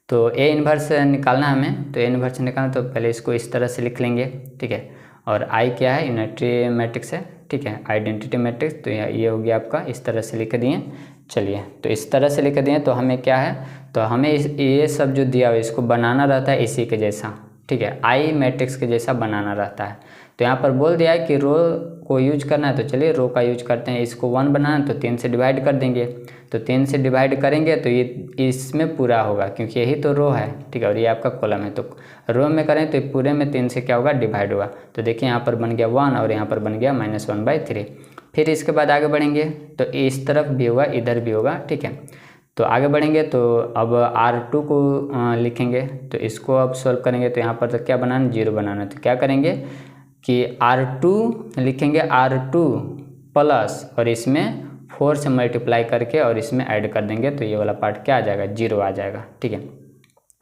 तो ए इन्वर्स निकालना है हमें, तो ए इन्वर्स निकालना तो पहले इसको इस तरह से लिख लेंगे, ठीक है। और आई क्या है, यूनिटरी मैट्रिक्स है, ठीक है, आइडेंटिटी मैट्रिक्स। तो ये हो गया आपका, इस तरह से लिख दिए। चलिए तो इस तरह से लिख दिए, तो हमें क्या है, तो हमें ये सब जो दिया हुआ है इसको बनाना रहता है इसी के जैसा, ठीक है, आई मैट्रिक्स के जैसा बनाना रहता है। तो यहाँ पर बोल दिया है कि रो को यूज करना है, तो चलिए रो का यूज करते हैं। इसको 1 बनाना है तो 3 से डिवाइड कर देंगे, तो 3 से डिवाइड करेंगे तो ये इसमें पूरा होगा, क्योंकि यही तो रो है, ठीक है, और ये आपका कॉलम है। तो रो में करें तो पूरे में 3 से क्या होगा, डिवाइड होगा। तो देखिए यहाँ पर बन गया 1 और यहाँ पर बन गया -1/3। फिर इसके बाद आगे बढ़ेंगे तो इस तरफ भी होगा, इधर भी होगा, ठीक है। तो आगे बढ़ेंगे तो अब R2 को लिखेंगे, तो इसको अब सॉल्व करेंगे। तो यहाँ पर तो क्या बनाना, 0 बनाना। तो क्या करेंगे कि R2 लिखेंगे, R2 प्लस और इसमें 4 से मल्टीप्लाई करके और इसमें ऐड कर देंगे, तो ये वाला पार्ट क्या आ जाएगा, 0 आ जाएगा, ठीक है।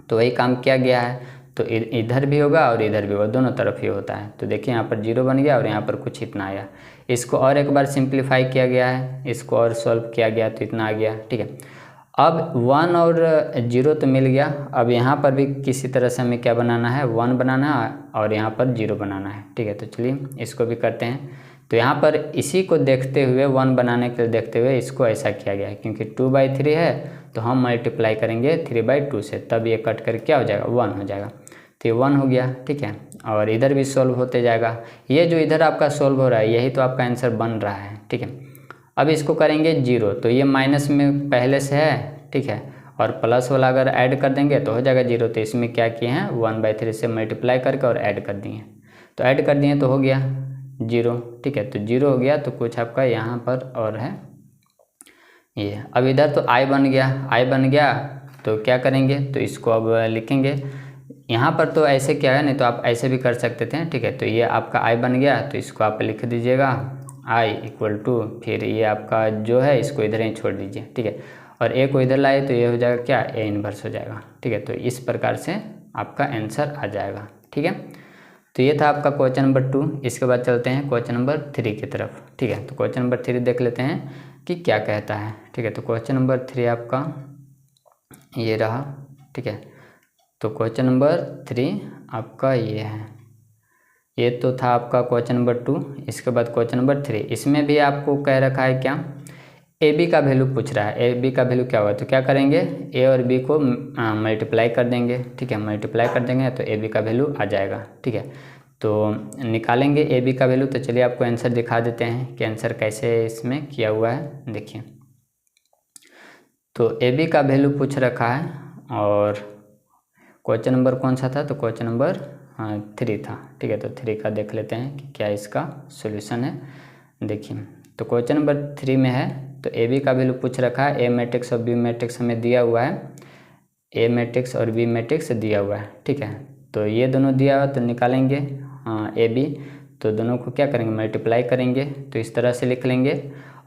तो वही काम किया गया है, तो इधर भी होगा और इधर भी होगा, दोनों तरफ ही होता है। तो देखिए यहाँ पर 0 बन गया और यहाँ पर कुछ इतना आया। इसको और एक बार सिंप्लीफाई किया गया है, इसको और सॉल्व किया गया तो इतना आ गया, ठीक है। अब 1 और 0 तो मिल गया, अब यहाँ पर भी किसी तरह से हमें क्या बनाना है, 1 बनाना है और यहाँ पर 0 बनाना है, ठीक है। तो चलिए इसको भी करते हैं। तो यहाँ पर इसी को देखते हुए 1 बनाने के लिए देखते हुए इसको ऐसा किया गया है, क्योंकि 2/3 है तो हम मल्टीप्लाई करेंगे 3/2 से, तब ये कट कर क्या हो जाएगा, 1 हो जाएगा। तो ये 1 हो गया, ठीक है। और इधर भी सॉल्व होते जाएगा, ये जो इधर आपका सॉल्व हो रहा है यही तो आपका आंसर बन रहा है, ठीक है। अब इसको करेंगे 0, तो ये माइनस में पहले से है, ठीक है, और प्लस वाला अगर ऐड कर देंगे तो हो जाएगा 0। तो इसमें क्या किए हैं, 1/3 से मल्टीप्लाई करके और ऐड कर दिए, तो ऐड कर दिए तो हो गया 0, ठीक है। तो 0 हो गया, तो कुछ आपका यहाँ पर और है ये। अब इधर तो आई बन गया, तो क्या करेंगे, तो इसको अब लिखेंगे। यहाँ पर तो ऐसे क्या है, नहीं तो आप ऐसे भी कर सकते थे, ठीक है। तो ये आपका आई बन गया, तो इसको आप लिख दीजिएगा आई इक्वल टू, फिर ये आपका जो है इसको इधर ही छोड़ दीजिए, ठीक है। और ए को इधर लाए तो ये हो जाएगा क्या, ए इन्वर्स हो जाएगा, ठीक है। तो इस प्रकार से आपका आंसर आ जाएगा, ठीक है। तो ये था आपका क्वेश्चन नंबर 2। इसके बाद चलते हैं क्वेश्चन नंबर 3 की तरफ, ठीक है। तो क्वेश्चन नंबर 3 देख लेते हैं कि क्या कहता है, ठीक है। तो क्वेश्चन नंबर 3 आपका ये रहा, ठीक है। तो क्वेश्चन नंबर 3 आपका ये है, ये तो था आपका क्वेश्चन नंबर 2। इसके बाद क्वेश्चन नंबर 3, इसमें भी आपको कह रखा है क्या, ए बी का वैल्यू पूछ रहा है। ए बी का वैल्यू क्या होगा, तो क्या करेंगे, ए और बी को मल्टीप्लाई कर देंगे, ठीक है। मल्टीप्लाई कर देंगे तो ए बी का वैल्यू आ जाएगा, ठीक है। तो निकालेंगे ए बी का वैल्यू। तो चलिए आपको आंसर दिखा देते हैं कि आंसर कैसे इसमें किया हुआ है, देखिए। तो ए बी का वैल्यू पूछ रखा है, और क्वेश्चन नंबर कौन सा था, तो क्वेश्चन नंबर 3 था, ठीक है। तो 3 का देख लेते हैं कि क्या इसका सॉल्यूशन है, देखिए। तो क्वेश्चन नंबर 3 में है, तो ए बी का वैल्यू पूछ रखा है, ए मैट्रिक्स और बी मैट्रिक्स हमें दिया हुआ है, ए मैट्रिक्स और बी मैट्रिक्स दिया हुआ है, ठीक है। तो ये दोनों दिया हुआ, तो निकालेंगे ए बी, तो दोनों को क्या करेंगे, मल्टीप्लाई करेंगे, तो इस तरह से लिख लेंगे।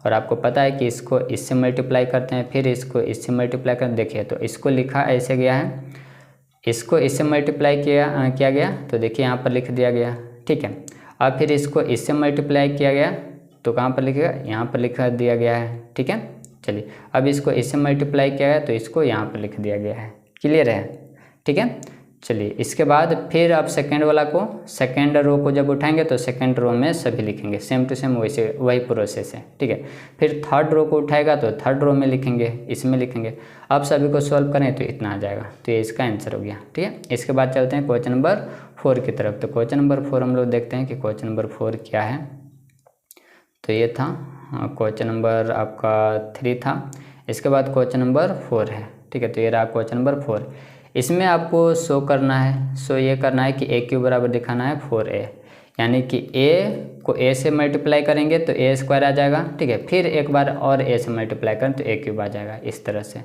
और आपको पता है कि इसको इससे मल्टीप्लाई करते हैं, फिर इसको इससे मल्टीप्लाई कर, देखिए। तो इसको लिखा ऐसे गया है इसको इससे मल्टीप्लाई किया गया तो देखिए यहाँ पर लिख दिया गया, ठीक है। अब फिर इसको इससे मल्टीप्लाई किया गया तो कहाँ पर लिखेगा, यहाँ पर लिख दिया गया है, ठीक है। चलिए अब इसको इससे मल्टीप्लाई किया गया तो इसको यहाँ पर लिख दिया गया है, क्लियर है, ठीक है। चलिए इसके बाद फिर आप सेकेंड वाला को, सेकेंड रो को जब उठाएंगे तो सेकेंड रो में सभी लिखेंगे, सेम टू सेम वैसे वही प्रोसेस है, ठीक है। फिर थर्ड रो को उठाएगा तो थर्ड रो में लिखेंगे, इसमें लिखेंगे। अब सभी को सॉल्व करें तो इतना आ जाएगा, तो ये इसका आंसर हो गया, ठीक है। इसके बाद चलते हैं क्वेश्चन नंबर 4 की तरफ। तो क्वेश्चन नंबर 4 हम लोग देखते हैं कि क्वेश्चन नंबर 4 क्या है। तो ये था क्वेश्चन नंबर आपका 3 था। इसके बाद क्वेश्चन नंबर 4 है, ठीक है। तो ये रहा क्वेश्चन नंबर 4। इसमें आपको शो करना है, ये करना है कि ए क्यू बराबर दिखाना है 4a, यानी कि a को a से मल्टीप्लाई करेंगे तो a स्क्वायर आ जाएगा, ठीक है। फिर एक बार और a से मल्टीप्लाई करें तो a क्यूब आ जाएगा, इस तरह से।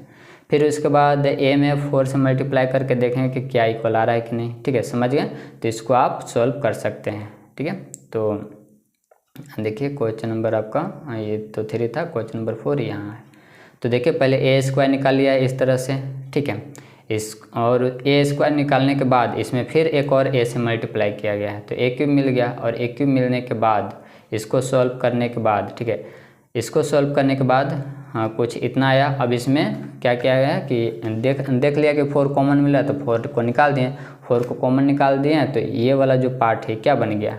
फिर उसके बाद a में 4 से मल्टीप्लाई करके देखेंगे कि क्या इक्वल आ रहा है कि नहीं, ठीक है, समझ गए। तो इसको आप सॉल्व कर सकते हैं, ठीक है। तो देखिए क्वेश्चन नंबर आपका ये तो 3 था, क्वेश्चन नंबर 4 यहाँ है। तो देखिए पहले a स्क्वायर निकाल लिया है इस तरह से, ठीक है। इस और a स्क्वायर निकालने के बाद इसमें फिर एक और a से मल्टीप्लाई किया गया है तो a क्यूब मिल गया। और a क्यूब मिलने के बाद इसको सॉल्व करने के बाद, ठीक है, इसको सॉल्व करने के बाद कुछ इतना आया। अब इसमें क्या किया गया कि देख लिया कि 4 कॉमन मिला तो 4 को निकाल दिए, 4 को कॉमन निकाल दिए तो ये वाला जो पार्ट है क्या बन गया,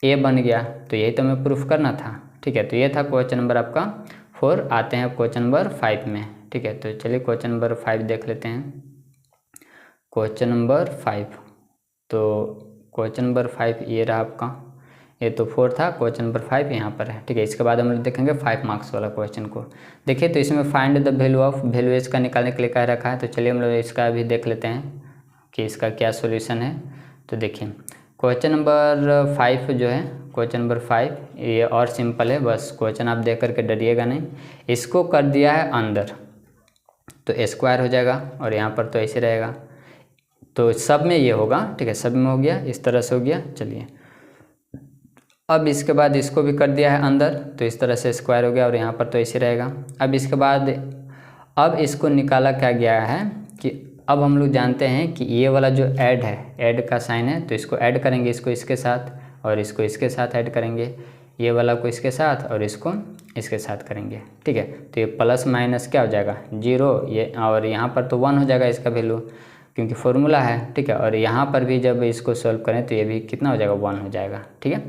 a बन गया। तो यही तो हमें प्रूफ करना था, ठीक है। तो ये था क्वेश्चन नंबर आपका 4। आते हैं क्वेश्चन नंबर 5 में, ठीक है। तो चलिए क्वेश्चन नंबर 5 देख लेते हैं। क्वेश्चन नंबर 5, तो क्वेश्चन नंबर 5 ये रहा आपका, ये तो 4 था, क्वेश्चन नंबर 5 यहाँ पर है, ठीक है। इसके बाद हम लोग देखेंगे 5 मार्क्स वाला क्वेश्चन को। देखिए तो इसमें find the value of, value इसका निकालने के लिए कह रखा है। तो चलिए हम लोग इसका भी देख लेते हैं कि इसका क्या सोल्यूशन है। तो देखिए क्वेश्चन नंबर 5 जो है, क्वेश्चन नंबर 5 ये और सिंपल है, बस क्वेश्चन आप देख करके डरिएगा नहीं। इसको कर दिया है अंदर तो स्क्वायर हो जाएगा और यहाँ पर तो ऐसे रहेगा, तो सब में ये होगा, ठीक है, सब में हो गया, इस तरह से हो गया। चलिए अब इसके बाद इसको भी कर दिया है अंदर तो इस तरह से स्क्वायर हो गया और यहाँ पर तो ऐसे रहेगा। अब इसके बाद अब इसको निकाला क्या गया है कि अब हम लोग जानते हैं कि ये वाला जो ऐड है, ऐड का साइन है, तो इसको ऐड करेंगे, इसको इसके साथ और इसको इसके साथ ऐड करेंगे, ये वाला को इसके साथ और इसको इसके साथ करेंगे, ठीक है। तो ये प्लस माइनस क्या हो जाएगा 0, ये और यहाँ पर तो 1 हो जाएगा इसका वैल्यू क्योंकि फॉर्मूला है, ठीक है। और यहाँ पर भी जब इसको सॉल्व करें तो ये भी कितना हो जाएगा 1 हो जाएगा, ठीक है।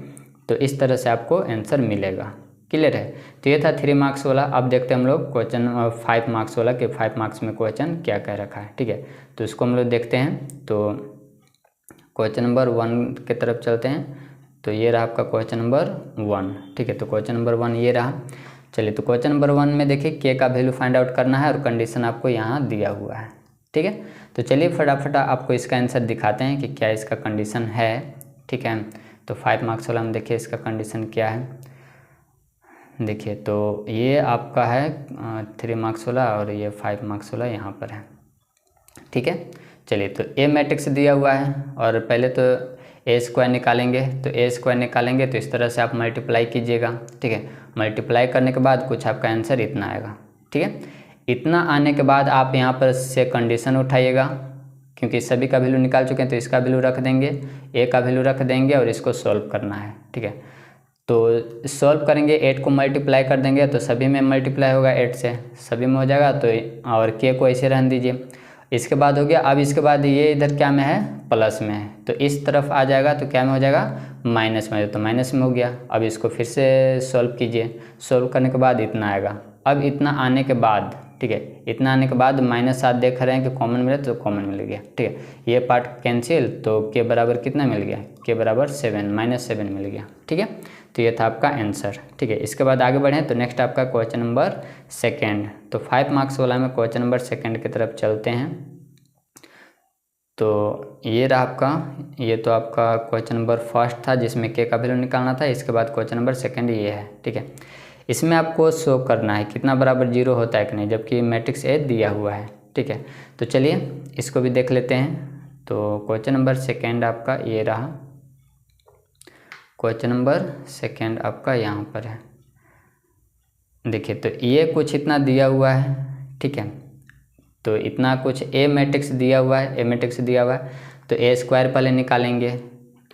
तो इस तरह से आपको आंसर मिलेगा, क्लियर है। तो ये था 3 मार्क्स वाला। अब देखते हैं हम लोग क्वेश्चन 5 मार्क्स वाला कि 5 मार्क्स में क्वेश्चन क्या कह रखा है, ठीक है। तो इसको हम लोग देखते हैं। तो क्वेश्चन नंबर 1 की तरफ चलते हैं। तो ये रहा आपका क्वेश्चन नंबर 1, ठीक है। तो क्वेश्चन नंबर 1 ये रहा। चलिए तो क्वेश्चन नंबर 1 में देखिए के का वैल्यू फाइंड आउट करना है और कंडीशन आपको यहाँ दिया हुआ है, ठीक है। तो चलिए फटाफट आपको इसका आंसर दिखाते हैं कि क्या इसका कंडीशन है, ठीक है। तो 5 मार्क्स वाला हम देखिए इसका कंडीशन क्या है। देखिए तो ये आपका है 3 मार्क्स वाला और ये 5 मार्क्स वाला यहाँ पर है, ठीक है। चलिए तो ए मैट्रिक्स दिया हुआ है और पहले तो ए स्क्वायर निकालेंगे। तो ए स्क्वायर निकालेंगे तो इस तरह से आप मल्टीप्लाई कीजिएगा, ठीक है। मल्टीप्लाई करने के बाद कुछ आपका आंसर इतना आएगा, ठीक है। इतना आने के बाद आप यहाँ पर से कंडीशन उठाइएगा क्योंकि सभी का वैल्यू निकाल चुके हैं तो इसका वैल्यू रख देंगे, ए का वैल्यू रख देंगे और इसको सॉल्व करना है, ठीक है। तो सॉल्व करेंगे, 8 को मल्टीप्लाई कर देंगे तो सभी में मल्टीप्लाई होगा, 8 से सभी में हो जाएगा। तो और के को ऐसे रहने दीजिए। इसके बाद हो गया। अब इसके बाद ये इधर क्या में है, प्लस में है, तो इस तरफ आ जाएगा तो क्या में हो जाएगा, माइनस में, तो माइनस में हो गया। अब इसको फिर से सॉल्व कीजिए, सॉल्व करने के बाद इतना आएगा। अब इतना आने के बाद, ठीक है, इतना आने के बाद -7 देख रहे हैं कि कॉमन मिले तो कॉमन मिल गया, ठीक है। ये पार्ट कैंसिल तो के बराबर कितना मिल गया, के बराबर 7, -7 मिल गया, ठीक है। तो ये था आपका आंसर, ठीक है। इसके बाद आगे बढ़ें तो नेक्स्ट आपका क्वेश्चन नंबर 2। तो 5 मार्क्स वाला में क्वेश्चन नंबर 2 की तरफ चलते हैं। तो ये रहा आपका, ये तो आपका क्वेश्चन नंबर 1 था जिसमें के का वैल्यू निकालना था। इसके बाद क्वेश्चन नंबर 2 ये है, ठीक है। इसमें आपको शो करना है कितना बराबर 0 होता है कि नहीं, जबकि मैट्रिक्स ए दिया हुआ है, ठीक है। तो चलिए इसको भी देख लेते हैं। तो क्वेश्चन नंबर 2 आपका ये रहा, क्वेश्चन नंबर 2 आपका यहाँ पर है। देखिए तो ये कुछ इतना दिया हुआ है, ठीक है। तो इतना कुछ ए मैट्रिक्स दिया हुआ है, ए मैट्रिक्स दिया हुआ है, तो ए स्क्वायर पहले निकालेंगे,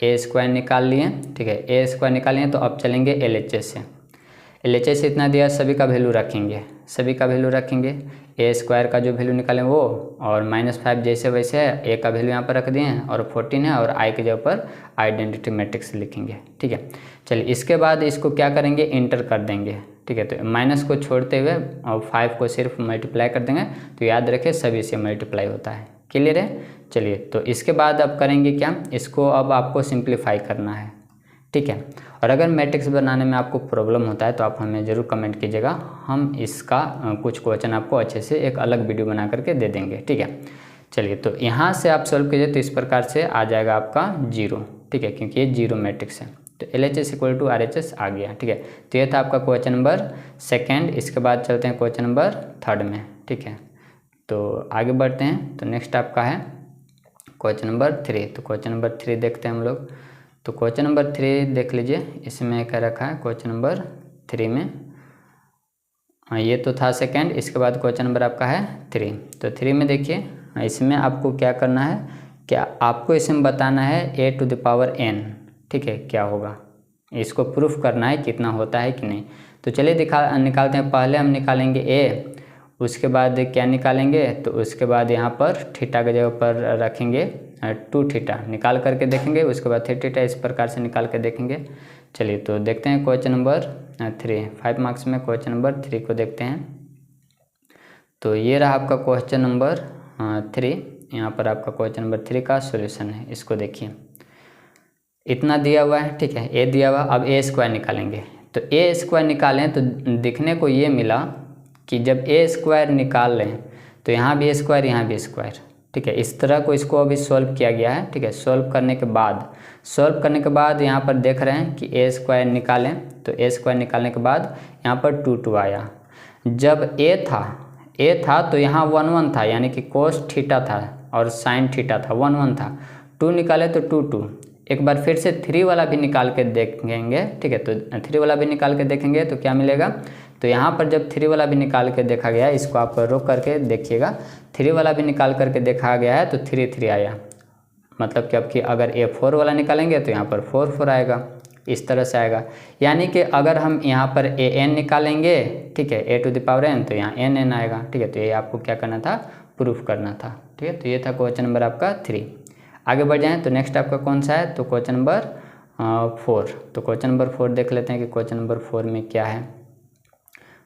ए स्क्वायर निकाल लिए, ठीक है, ए स्क्वायर निकाल लिए। तो अब चलेंगे एलएचएस से, एलएचएस से इतना दिया, सभी का वैल्यू रखेंगे, सभी का वैल्यू रखेंगे, ए स्क्वायर का जो वैल्यू निकालें वो, और -5 जैसे वैसे है, ए का वैल्यू यहाँ पर रख दिए हैं, और 14 है, और आई के जगह पर आइडेंटिटी मैट्रिक्स लिखेंगे, ठीक है। चलिए इसके बाद इसको क्या करेंगे, इंटर कर देंगे, ठीक है। तो माइनस को छोड़ते हुए और 5 को सिर्फ मल्टीप्लाई कर देंगे, तो याद रखें सभी से मल्टीप्लाई होता है, क्लियर है। चलिए तो इसके बाद अब करेंगे क्या, इसको अब आपको सिंप्लीफाई करना है, ठीक है। और अगर मैट्रिक्स बनाने में आपको प्रॉब्लम होता है तो आप हमें ज़रूर कमेंट कीजिएगा, हम इसका कुछ क्वेश्चन आपको अच्छे से एक अलग वीडियो बना करके दे देंगे, ठीक है। चलिए तो यहाँ से आप सॉल्व कीजिए तो इस प्रकार से आ जाएगा आपका 0, ठीक है, क्योंकि ये 0 मैट्रिक्स है। तो LHS = RHS आ गया, ठीक है। तो ये था आपका क्वेश्चन नंबर 2। इसके बाद चलते हैं क्वेश्चन नंबर 3 में, ठीक है। तो आगे बढ़ते हैं, तो नेक्स्ट आपका है क्वेश्चन नंबर 3। तो क्वेश्चन नंबर 3 देखते हैं हम लोग। तो क्वेश्चन नंबर 3 देख लीजिए, इसमें क्या रखा है क्वेश्चन नंबर 3 में, ये तो था 2, इसके बाद क्वेश्चन नंबर आपका है 3। तो 3 में देखिए, इसमें आपको क्या करना है, क्या आपको इसमें बताना है a⁴n, ठीक है, क्या होगा, इसको प्रूफ करना है कितना होता है कि नहीं। तो चलिए निकालते हैं। पहले हम निकालेंगे a, उसके बाद क्या निकालेंगे, तो उसके बाद यहाँ पर थीटा के जगह पर रखेंगे 2 थीटा, निकाल करके देखेंगे, उसके बाद 3 थीटा, इस प्रकार से निकाल के देखेंगे। चलिए तो देखते हैं क्वेश्चन नंबर 3, 5 मार्क्स में क्वेश्चन नंबर 3 को देखते हैं। तो ये रहा आपका क्वेश्चन नंबर 3, यहाँ पर आपका क्वेश्चन नंबर 3 का सॉल्यूशन है, इसको देखिए, इतना दिया हुआ है, ठीक है, ए दिया हुआ। अब ए स्क्वायर निकालेंगे, तो ए स्क्वायर निकालें तो दिखने को ये मिला कि जब ए स्क्वायर निकाल लें तो यहाँ भी स्क्वायर, यहाँ भी स्क्वायर, ठीक है। इस तरह को इसको अभी सॉल्व किया गया है, ठीक है। सॉल्व करने के बाद यहाँ पर देख रहे हैं कि ए स्क्वायर निकालें, तो ए स्क्वायर निकालने के बाद यहाँ पर 2 आया। जब ए था तो यहाँ 1 था, यानी कि कोस थीटा था और साइन थीटा था, 1 था। 2 निकाले तो 2। एक बार फिर से 3 वाला भी निकाल के देखेंगे, ठीक है। तो 3 वाला भी निकाल के देखेंगे तो क्या मिलेगा, तो यहाँ पर जब 3 वाला भी निकाल के देखा गया है, इसको आप रोक करके देखिएगा, 3 वाला भी निकाल करके देखा गया है तो 3 आया, मतलब कि अब कि अगर A4 वाला निकालेंगे तो यहाँ पर 4 आएगा, इस तरह से आएगा। यानी कि अगर हम यहाँ पर an निकालेंगे, ठीक है, a⁴n, तो यहाँ n आएगा, ठीक है। तो ये आपको क्या करना था, प्रूफ करना था, ठीक है। तो ये था क्वेश्चन नंबर आपका 3। आगे बढ़ जाएँ तो नेक्स्ट आपका कौन सा है, तो क्वेश्चन नंबर 4। तो क्वेश्चन नंबर 4 देख लेते हैं कि क्वेश्चन नंबर 4 में क्या है।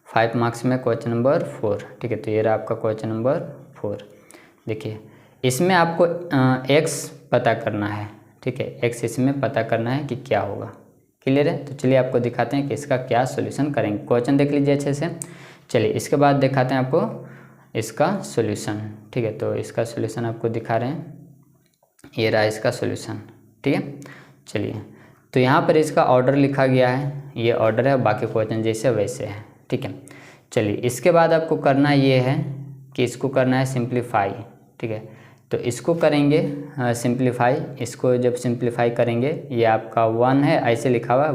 5 मार्क्स में क्वेश्चन नंबर 4, ठीक है। तो ये रहा आपका क्वेश्चन नंबर 4। देखिए इसमें आपको x पता करना है, ठीक है, x इसमें पता करना है कि क्या होगा, क्लियर है। तो चलिए आपको दिखाते हैं कि इसका क्या सॉल्यूशन करेंगे। क्वेश्चन देख लीजिए अच्छे से। चलिए इसके बाद दिखाते हैं आपको इसका सॉल्यूशन, ठीक है। तो इसका सॉल्यूशन आपको दिखा रहे हैं, ये रहा इसका सॉल्यूशन, ठीक है। चलिए तो यहाँ पर इसका ऑर्डर लिखा गया है, ये ऑर्डर है, बाकी क्वेश्चन जैसे वैसे है, ठीक है। चलिए इसके बाद आपको करना ये है कि इसको करना है सिंप्लीफाई, ठीक है। तो इसको करेंगे सिंप्लीफाई, इसको जब सिंप्लीफाई करेंगे, ये आपका 1 है, ऐसे लिखा हुआ है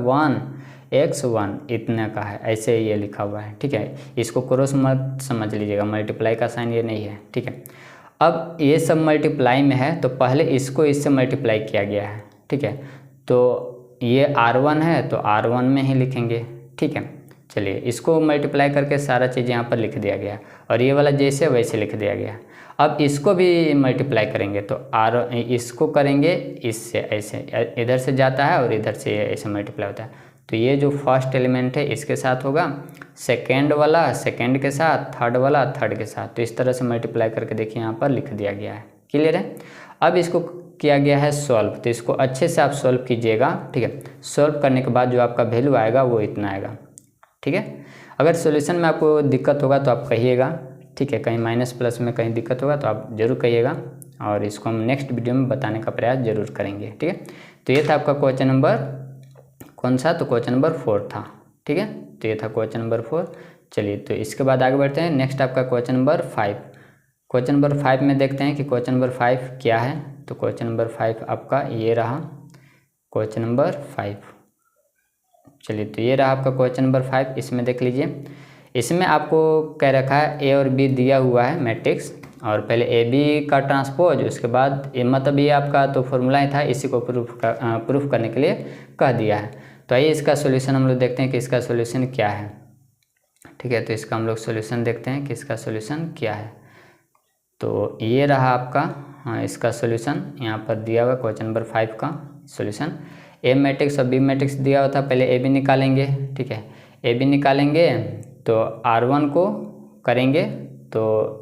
1x1 इतना का है, ऐसे ये लिखा हुआ है, ठीक है। इसको क्रॉस मत समझ लीजिएगा, मल्टीप्लाई का साइन ये नहीं है, ठीक है। अब ये सब मल्टीप्लाई में है तो पहले इसको इससे मल्टीप्लाई किया गया है, ठीक है। तो ये R1 है तो R1 में ही लिखेंगे, ठीक है। चलिए इसको मल्टीप्लाई करके सारा चीज़ यहाँ पर लिख दिया गया, और ये वाला जैसे वैसे लिख दिया गया। अब इसको भी मल्टीप्लाई करेंगे तो इसको करेंगे इससे, ऐसे इधर से जाता है और इधर से ऐसे मल्टीप्लाई होता है। तो ये जो फर्स्ट एलिमेंट है इसके साथ होगा, सेकेंड वाला सेकेंड के साथ, थर्ड वाला थर्ड के साथ। तो इस तरह से मल्टीप्लाई करके देखिए यहाँ पर लिख दिया गया है, क्लियर है। अब इसको किया गया है सॉल्व, तो इसको अच्छे से आप सॉल्व कीजिएगा, ठीक है। सॉल्व करने के बाद जो आपका वैल्यू आएगा वो इतना आएगा, ठीक है। अगर सॉल्यूशन में आपको दिक्कत होगा तो आप कहिएगा, ठीक है, कहीं माइनस प्लस में कहीं दिक्कत होगा तो आप ज़रूर कहिएगा, और इसको हम नेक्स्ट वीडियो में बताने का प्रयास जरूर करेंगे, ठीक है। तो ये था आपका क्वेश्चन नंबर कौन सा, तो क्वेश्चन नंबर 4 था, ठीक है। तो ये था क्वेश्चन नंबर 4। चलिए तो इसके बाद आगे बढ़ते हैं, नेक्स्ट आपका क्वेश्चन नंबर 5। क्वेश्चन नंबर 5 में देखते हैं कि क्वेश्चन नंबर 5 क्या है। तो क्वेश्चन नंबर 5 आपका ये रहा क्वेश्चन नंबर 5। चलिए तो ये रहा आपका क्वेश्चन नंबर 5। इसमें देख लीजिए, इसमें आपको कह रखा है ए और बी दिया हुआ है मैट्रिक्स, और पहले ए बी का ट्रांसपोज, उसके बाद मतलब ये आपका तो फॉर्मूला ही था, इसी को प्रूफ करने के लिए कह दिया है। तो आइए इसका सोल्यूशन हम लोग देखते हैं कि इसका सोल्यूशन क्या है। ठीक है, तो इसका हम लोग सोल्यूशन देखते हैं कि इसका सोल्यूशन क्या है। तो ये रहा आपका इसका सोल्यूशन, यहाँ पर दिया हुआ क्वेश्चन नंबर 5 का सोल्यूशन। ए मैट्रिक्स और बी मैट्रिक्स दिया हुआ था, पहले ए बी निकालेंगे। ठीक है, ए बी निकालेंगे तो R1 को करेंगे, तो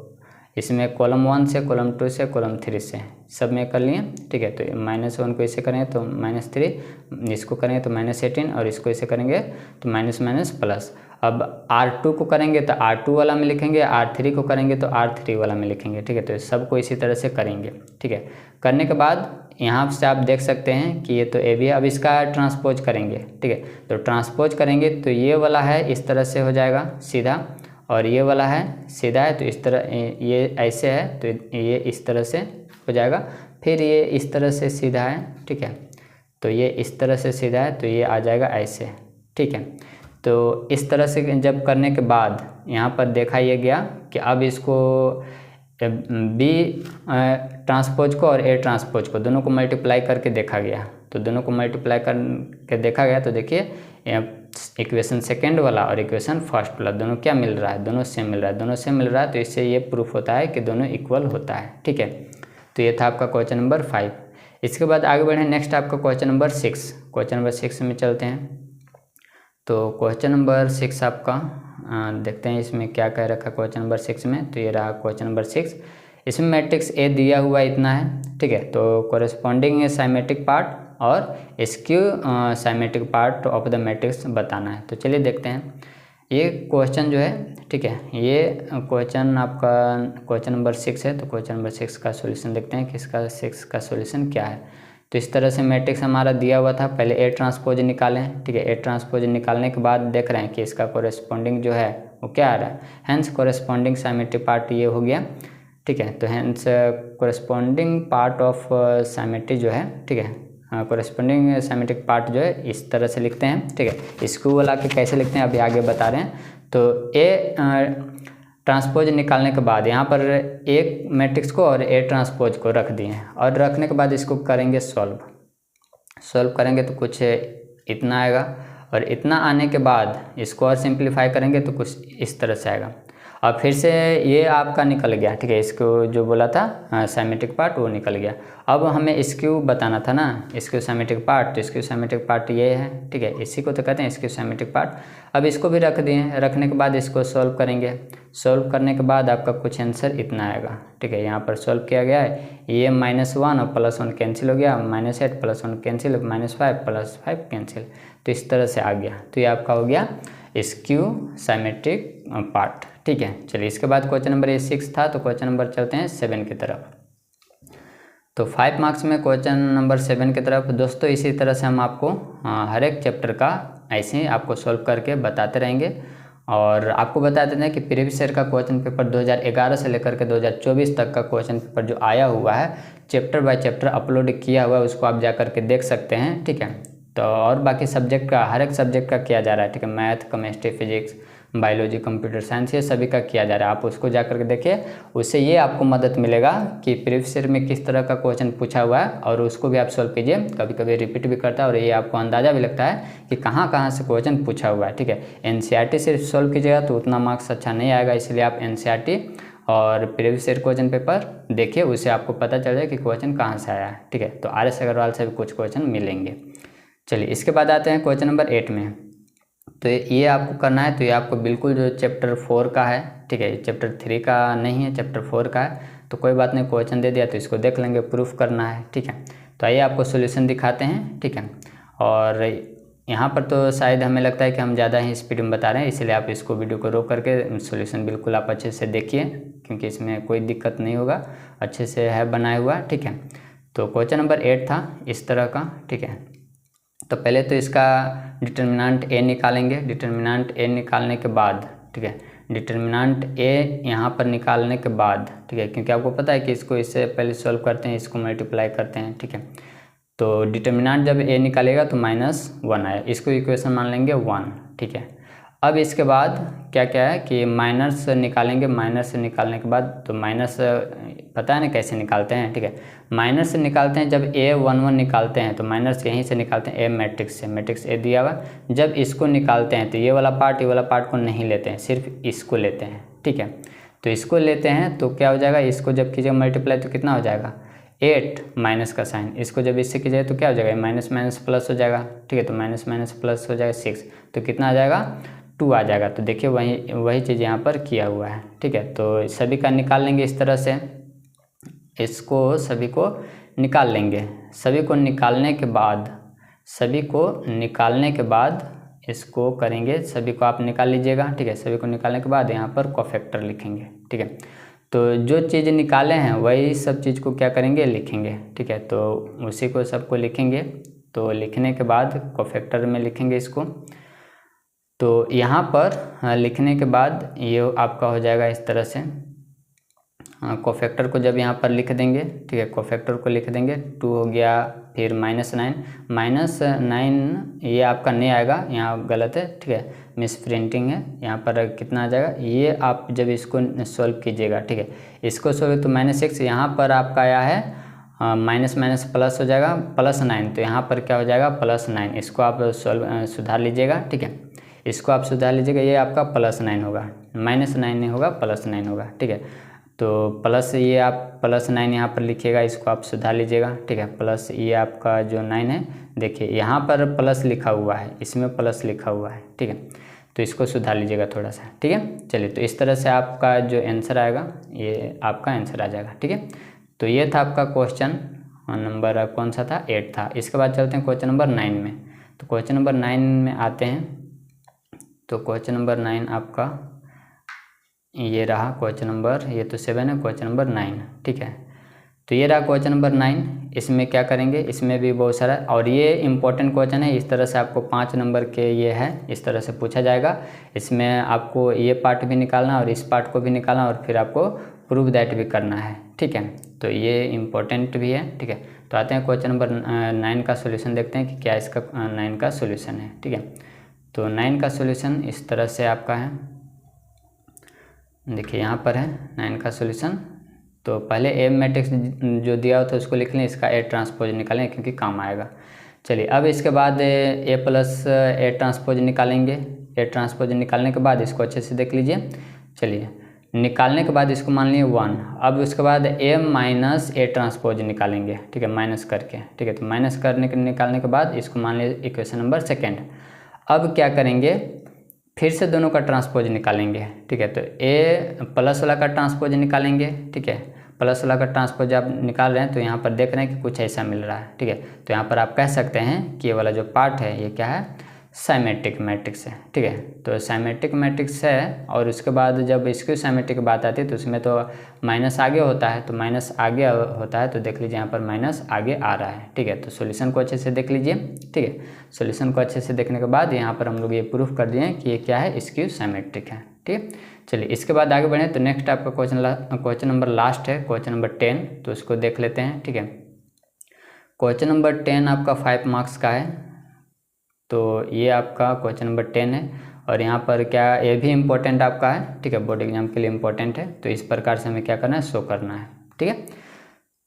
इसमें कॉलम 1 से, कॉलम 2 से, कॉलम 3 से सब में कर लिए। ठीक है, तो -1 को इसे करेंगे तो -3, इसको करेंगे तो -18, और इसको इसे करेंगे तो माइनस प्लस। अब R2 को करेंगे तो R2 वाला में लिखेंगे, R3 को करेंगे तो R3 वाला में लिखेंगे। ठीक है, तो सबको इसी तरह से करेंगे। ठीक है, करने के बाद यहाँ से आप देख सकते हैं कि ये तो ए बी है। अब इसका ट्रांसपोज करेंगे। ठीक है, तो ट्रांसपोज करेंगे तो ये वाला है इस तरह से हो जाएगा सीधा, और ये वाला है सीधा है, तो इस तरह ये ऐसे है तो ये इस तरह से हो जाएगा। फिर ये इस तरह से सीधा है। ठीक है, तो ये इस तरह से सीधा है तो ये आ जाएगा ऐसे। ठीक है, तो इस तरह से जब करने के बाद यहाँ पर देखा ये गया कि अब इसको बी ट्रांसपोज को और ए ट्रांसपोज को दोनों को मल्टीप्लाई करके देखा गया। तो दोनों को मल्टीप्लाई करके देखा गया तो देखिए इक्वेशन सेकेंड वाला और इक्वेशन फर्स्ट वाला दोनों क्या मिल रहा है, दोनों सेम मिल रहा है, दोनों सेम मिल रहा है। तो इससे ये प्रूफ होता है कि दोनों इक्वल होता है। ठीक है, तो ये था आपका क्वेश्चन नंबर 5। इसके बाद आगे बढ़े, नेक्स्ट आपका क्वेश्चन नंबर 6। क्वेश्चन नंबर 6 में चलते हैं। तो क्वेश्चन नंबर 6 आपका देखते हैं इसमें क्या कह रखा है क्वेश्चन नंबर 6 में। तो ये रहा क्वेश्चन नंबर 6। इसमें मैट्रिक्स ए दिया हुआ इतना है। ठीक है, तो कोरेस्पॉन्डिंग साइमेट्रिक पार्ट और skew symmetric part of the matrix बताना है। तो चलिए देखते हैं ये क्वेश्चन जो है। ठीक है, ये क्वेश्चन आपका क्वेश्चन नंबर 6 है। तो क्वेश्चन नंबर 6 का सॉल्यूशन देखते हैं कि इसका 6 का सॉल्यूशन क्या है। तो इस तरह से मैट्रिक्स हमारा दिया हुआ था, पहले ए ट्रांसपोज निकालें। ठीक है, ए ट्रांसपोज निकालने के बाद देख रहे हैं कि इसका कोरेस्पॉन्डिंग जो है वो क्या आ रहा है, हैंस कोरेस्पॉन्डिंग साइमेट्रिक पार्ट ये हो गया। ठीक है, तो hence corresponding part of symmetry जो है, ठीक है, कोरेस्पॉन्डिंग साइमेट्रिक पार्ट जो है इस तरह से लिखते हैं। ठीक है, इसको वाला के कैसे लिखते हैं अभी आगे बता रहे हैं। तो ए ट्रांसपोज निकालने के बाद यहाँ पर एक मैट्रिक्स को और ए ट्रांसपोज को रख दिए हैं, और रखने के बाद इसको करेंगे सॉल्व करेंगे तो कुछ इतना आएगा, और इतना आने के बाद इसको और सिंप्लीफाई करेंगे तो कुछ इस तरह से आएगा। और फिर से ये आपका निकल गया। ठीक है, इसको जो बोला था साइमेट्रिक पार्ट वो निकल गया। अब हमें स्क्यू बताना था ना, स्क्यू साइमेट्रिक पार्ट। तो स्क्यू साइमेट्रिक पार्ट ये है। ठीक है, इसी को तो कहते हैं स्क्यू साइमेट्रिक पार्ट। अब इसको भी रख दिए, रखने के बाद इसको सॉल्व करेंगे। सॉल्व करने के बाद आपका कुछ आंसर इतना आएगा। ठीक है, यहाँ पर सॉल्व किया गया है, ये -1 और +1 कैंसिल हो गया, -8 +1 कैंसिल, -5 +5 कैंसिल। तो इस तरह से आ गया। तो ये आपका हो गया स्क्यू साइमेट्रिक पार्ट। ठीक है, चलिए इसके बाद क्वेश्चन नंबर ये 6 था। तो क्वेश्चन नंबर चलते हैं 7 की तरफ। तो 5 मार्क्स में क्वेश्चन नंबर 7 की तरफ दोस्तों इसी तरह से हम आपको हर एक चैप्टर का ऐसे ही आपको सॉल्व करके बताते रहेंगे। और आपको बता देते हैं कि प्रीवियस ईयर का क्वेश्चन पेपर 2011 से लेकर के 2024 तक का क्वेश्चन पेपर जो आया हुआ है चैप्टर बाय चैप्टर अपलोड किया हुआ है, उसको आप जा करके देख सकते हैं। ठीक है, तो और बाकी सब्जेक्ट का हर एक सब्जेक्ट का किया जा रहा है। ठीक है, math, chemistry, physics, biology, computer science, ये सभी का किया जा रहा है। आप उसको जा करके देखिए, उससे ये आपको मदद मिलेगा कि प्रीवियस ईयर में किस तरह का क्वेश्चन पूछा हुआ है, और उसको भी आप सॉल्व कीजिए। कभी कभी रिपीट भी करता है और ये आपको अंदाज़ा भी लगता है कि कहाँ कहाँ से क्वेश्चन पूछा हुआ है। ठीक है, NCERT से सॉल्व कीजिएगा तो उतना मार्क्स अच्छा नहीं आएगा, इसलिए आप NCERT और प्रीवियस ईयर क्वेश्चन पेपर देखिए, उससे आपको पता चल जाए कि क्वेश्चन कहाँ से आया है। ठीक है, तो RS अग्रवाल से भी कुछ क्वेश्चन मिलेंगे। चलिए इसके बाद आते हैं क्वेश्चन नंबर 8 में। तो ये आपको करना है। तो ये आपको बिल्कुल जो चैप्टर 4 का है। ठीक है, चैप्टर 3 का नहीं है, चैप्टर 4 का है। तो कोई बात नहीं, क्वेश्चन दे दिया तो इसको देख लेंगे, प्रूफ करना है। ठीक है, तो आइए आपको सॉल्यूशन दिखाते हैं। ठीक है, और यहाँ पर तो शायद हमें लगता है कि हम ज़्यादा ही स्पीड में बता रहे हैं, इसलिए आप इसको वीडियो को रोक करके सॉल्यूशन बिल्कुल आप अच्छे से देखिए, क्योंकि इसमें कोई दिक्कत नहीं होगा, अच्छे से है बनाया हुआ। ठीक है, तो क्वेश्चन नंबर 8 था इस तरह का। ठीक है, तो पहले तो इसका डिटर्मिनेंट ए निकालेंगे। डिटर्मिनेंट ए निकालने के बाद, ठीक है, डिटर्मिनेंट ए यहाँ पर निकालने के बाद, ठीक है, क्योंकि आपको पता है कि इसको इससे पहले सॉल्व करते हैं, इसको मल्टीप्लाई करते हैं। ठीक है, तो डिटर्मिनेंट जब ए निकालेगा तो -1 आए, इसको इक्वेशन मान लेंगे 1। ठीक है, अब इसके बाद क्या क्या है कि माइनस निकालेंगे। माइनस से निकालने के बाद तो माइनस पता है ना कैसे निकालते हैं, ठीक है। माइनस से निकालते हैं जब A11 निकालते हैं तो माइनस यहीं से निकालते हैं, ए मैट्रिक्स से, मैट्रिक्स ए दिया हुआ। जब इसको निकालते हैं तो ये वाला पार्ट को नहीं लेते हैं, सिर्फ इसको लेते हैं, ठीक है। तो इसको लेते हैं तो क्या हो जाएगा, इसको जब कीजिएगा मल्टीप्लाई तो कितना हो जाएगा 8 माइनस का साइन, इसको जब इससे कीजिएगा तो क्या हो जाएगा माइनस माइनस प्लस हो जाएगा, ठीक है। तो माइनस माइनस प्लस हो जाएगा 6, तो कितना आ जाएगा 2 आ जाएगा। तो देखिए वही चीज़ यहाँ पर किया हुआ है, ठीक है। तो सभी का निकाल लेंगे इस तरह से, इसको सभी को निकाल लेंगे। सभी को निकालने के बाद इसको करेंगे, सभी को आप निकाल लीजिएगा, ठीक है। सभी को निकालने के बाद यहाँ पर कोफैक्टर लिखेंगे, ठीक है। तो जो चीज़ निकाले हैं वही सब चीज़ को क्या करेंगे लिखेंगे, ठीक है। तो उसी को सबको लिखेंगे। तो लिखने के बाद कोफैक्टर में लिखेंगे इसको। तो यहाँ पर लिखने के बाद ये आपका हो जाएगा इस तरह से। कोफैक्टर को जब यहाँ पर लिख देंगे, ठीक है, कोफैक्टर को लिख देंगे 2 हो गया, फिर -9 ये आपका नहीं आएगा, यहाँ गलत है, ठीक है, मिस प्रिंटिंग है। यहाँ पर कितना आ जाएगा, ये आप जब इसको सॉल्व कीजिएगा, ठीक है, इसको सॉल्व तो -6 यहाँ पर आपका आया है, माइनस माइनस प्लस हो जाएगा +9, तो यहाँ पर क्या हो जाएगा +9। इसको आप सुधार लीजिएगा, ठीक है, इसको आप सुधार लीजिएगा, ये आपका +9 होगा, -9 नहीं होगा +9 होगा, ठीक है। तो प्लस ये आप +9 यहाँ पर लिखिएगा, इसको आप सुधार लीजिएगा, ठीक है। प्लस ये आपका जो 9 है, देखिए यहाँ पर प्लस लिखा हुआ है, इसमें प्लस लिखा हुआ है, ठीक है। तो इसको सुधार लीजिएगा थोड़ा सा, ठीक है। चलिए, तो इस तरह से आपका जो आंसर आएगा ये आपका आंसर आ जाएगा, ठीक है। तो ये था आपका क्वेश्चन नंबर कौन सा था, 8 था। इसके बाद चलते हैं क्वेश्चन नंबर 9 में। तो क्वेश्चन नंबर 9 में आते हैं। तो क्वेश्चन नंबर 9 आपका ये रहा क्वेश्चन नंबर, ये तो 7 है, क्वेश्चन नंबर 9, ठीक है। तो ये रहा क्वेश्चन नंबर 9। इसमें क्या करेंगे, इसमें भी बहुत सारा, और ये इंपॉर्टेंट क्वेश्चन है। इस तरह से आपको 5 नंबर के ये है, इस तरह से पूछा जाएगा। इसमें आपको ये पार्ट भी निकालना और इस पार्ट को भी निकालना, और फिर आपको प्रूव दैट भी करना है, ठीक है। तो ये इम्पोर्टेंट भी है, ठीक है। तो आते हैं क्वेश्चन नंबर 9 का सोल्यूशन, देखते हैं कि क्या इसका 9 का सोल्यूशन है, ठीक है। तो 9 का सोल्यूशन इस तरह से आपका है, देखिए यहाँ पर है 9 का सोल्यूशन। तो पहले ए मैट्रिक्स जो दिया हो तो उसको लिख लें, इसका ए ट्रांसपोज निकालें क्योंकि काम आएगा। चलिए, अब इसके बाद ए प्लस ए ट्रांसपोज निकालेंगे। ए ट्रांसपोज निकालने के बाद इसको अच्छे से देख लीजिए। चलिए, निकालने के बाद इसको मान लीजिए 1। अब उसके बाद ए माइनस ए ट्रांसपोज निकालेंगे, ठीक है, माइनस करके, ठीक है। तो माइनस निकालने के बाद इसको मान लीजिए इक्वेशन नंबर 2। अब क्या करेंगे, फिर से दोनों का ट्रांसपोज निकालेंगे, ठीक है। तो ए प्लस वाला का ट्रांसपोज निकालेंगे, ठीक है। प्लस वाला का ट्रांसपोज आप निकाल रहे हैं तो यहाँ पर देख रहे हैं कि कुछ ऐसा मिल रहा है, ठीक है। तो यहाँ पर आप कह सकते हैं कि ये वाला जो पार्ट है ये क्या है, साइमेट्रिक मैट्रिक्स है, ठीक है। तो साइमेट्रिक मैट्रिक्स है, और उसके बाद जब स्क्यू साइमेट्रिक की बात आती है तो उसमें तो माइनस आगे होता है, तो माइनस आगे होता है, तो देख लीजिए यहाँ पर माइनस आगे आ रहा है, ठीक है। तो सॉल्यूशन को अच्छे से देख लीजिए, ठीक है। सॉल्यूशन को अच्छे से देखने के बाद यहाँ पर हम लोग ये प्रूफ कर दिए कि ये क्या है, स्क्यू साइमेट्रिक है, ठीक है। चलिए, इसके बाद आगे बढ़ें। तो नेक्स्ट आपका क्वेश्चन नंबर लास्ट है, क्वेश्चन नंबर 10। तो उसको देख लेते हैं, ठीक है। क्वेश्चन नंबर 10 आपका 5 मार्क्स का है। तो ये आपका क्वेश्चन नंबर 10 है, और यहाँ पर क्या, ये भी इम्पोर्टेंट आपका है, ठीक है, बोर्ड एग्जाम के लिए इम्पोर्टेंट है। तो इस प्रकार से हमें क्या करना है, शो करना है, ठीक है।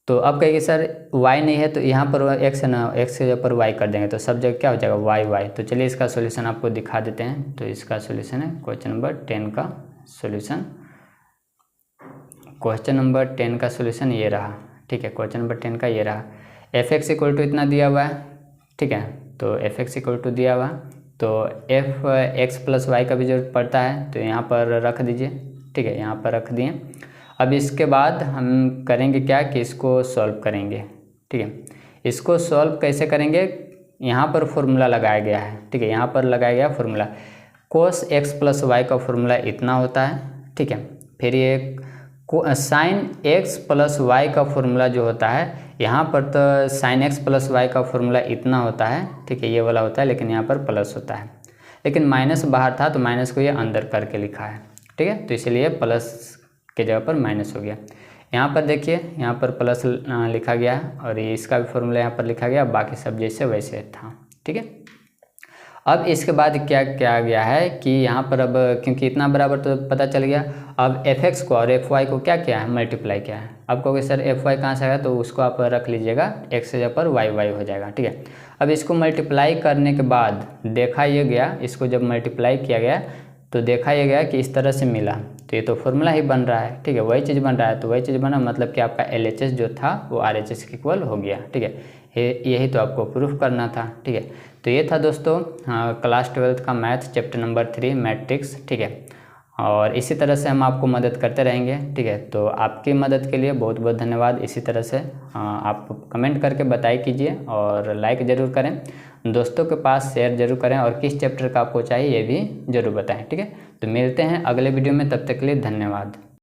तो अब कहेंगे सर y नहीं है, तो यहाँ पर x है ना, x के ऊपर y कर देंगे तो सब जगह क्या हो जाएगा y। तो चलिए इसका सोल्यूशन आपको दिखा देते हैं। तो इसका सोल्यूशन है क्वेश्चन नंबर 10 का सोल्यूशन। क्वेश्चन नंबर 10 का सोल्यूशन ये रहा, ठीक है। क्वेश्चन नंबर 10 का ये रहा, fx इक्वल टू इतना दिया हुआ है, ठीक है। तो fx इक्वल टू दिया हुआ, तो fx प्लस y का भी जरूरत पड़ता है, तो यहाँ पर रख दीजिए, ठीक है, यहाँ पर रख दिए। अब इसके बाद हम करेंगे क्या कि इसको सॉल्व करेंगे, ठीक है। इसको सॉल्व कैसे करेंगे, यहाँ पर फॉर्मूला लगाया गया है, ठीक है, यहाँ पर लगाया गया formula, cos x plus Y का फॉर्मूला इतना होता है, ठीक है। फिर ये साइन x प्लस वाई का फॉर्मूला जो होता है, यहाँ पर तो साइन x प्लस वाई का फॉर्मूला इतना होता है, ठीक है, ये वाला होता है, लेकिन यहाँ पर प्लस होता है, लेकिन माइनस बाहर था तो माइनस को ये अंदर करके लिखा है, ठीक है। तो इसलिए प्लस के जगह पर माइनस हो गया। यहाँ पर देखिए, यहाँ पर प्लस लिखा गया है, और ये इसका भी फॉर्मूला यहाँ पर लिखा गया, बाकी सब जैसे वैसे था, ठीक है। अब इसके बाद क्या क्या गया है कि यहाँ पर अब क्योंकि इतना बराबर तो पता चल गया, अब fx को और fy को क्या किया है, मल्टीप्लाई किया है। अब कहोगे सर fy कहाँ से आया, तो उसको आप रख लीजिएगा, x की जगह पर y हो जाएगा, ठीक है। अब इसको मल्टीप्लाई करने के बाद देखा ये गया, इसको जब मल्टीप्लाई किया गया तो देखा ये गया कि इस तरह से मिला, तो ये तो फॉर्मूला ही बन रहा है, ठीक है, वही चीज़ बन रहा है, तो वही चीज़ बना मतलब कि आपका LHS जो था वो RHS के इक्वल हो गया, ठीक है। यही तो आपको प्रूफ करना था, ठीक है। तो ये था दोस्तों क्लास 12th का मैथ चैप्टर नंबर 3 मैट्रिक्स, ठीक है। और इसी तरह से हम आपको मदद करते रहेंगे, ठीक है। तो आपकी मदद के लिए बहुत बहुत धन्यवाद। इसी तरह से आप कमेंट करके बताई कीजिए और लाइक ज़रूर करें, दोस्तों के पास शेयर जरूर करें, और किस चैप्टर का आपको चाहिए ये भी ज़रूर बताएं, ठीक है। तो मिलते हैं अगले वीडियो में, तब तक के लिए धन्यवाद।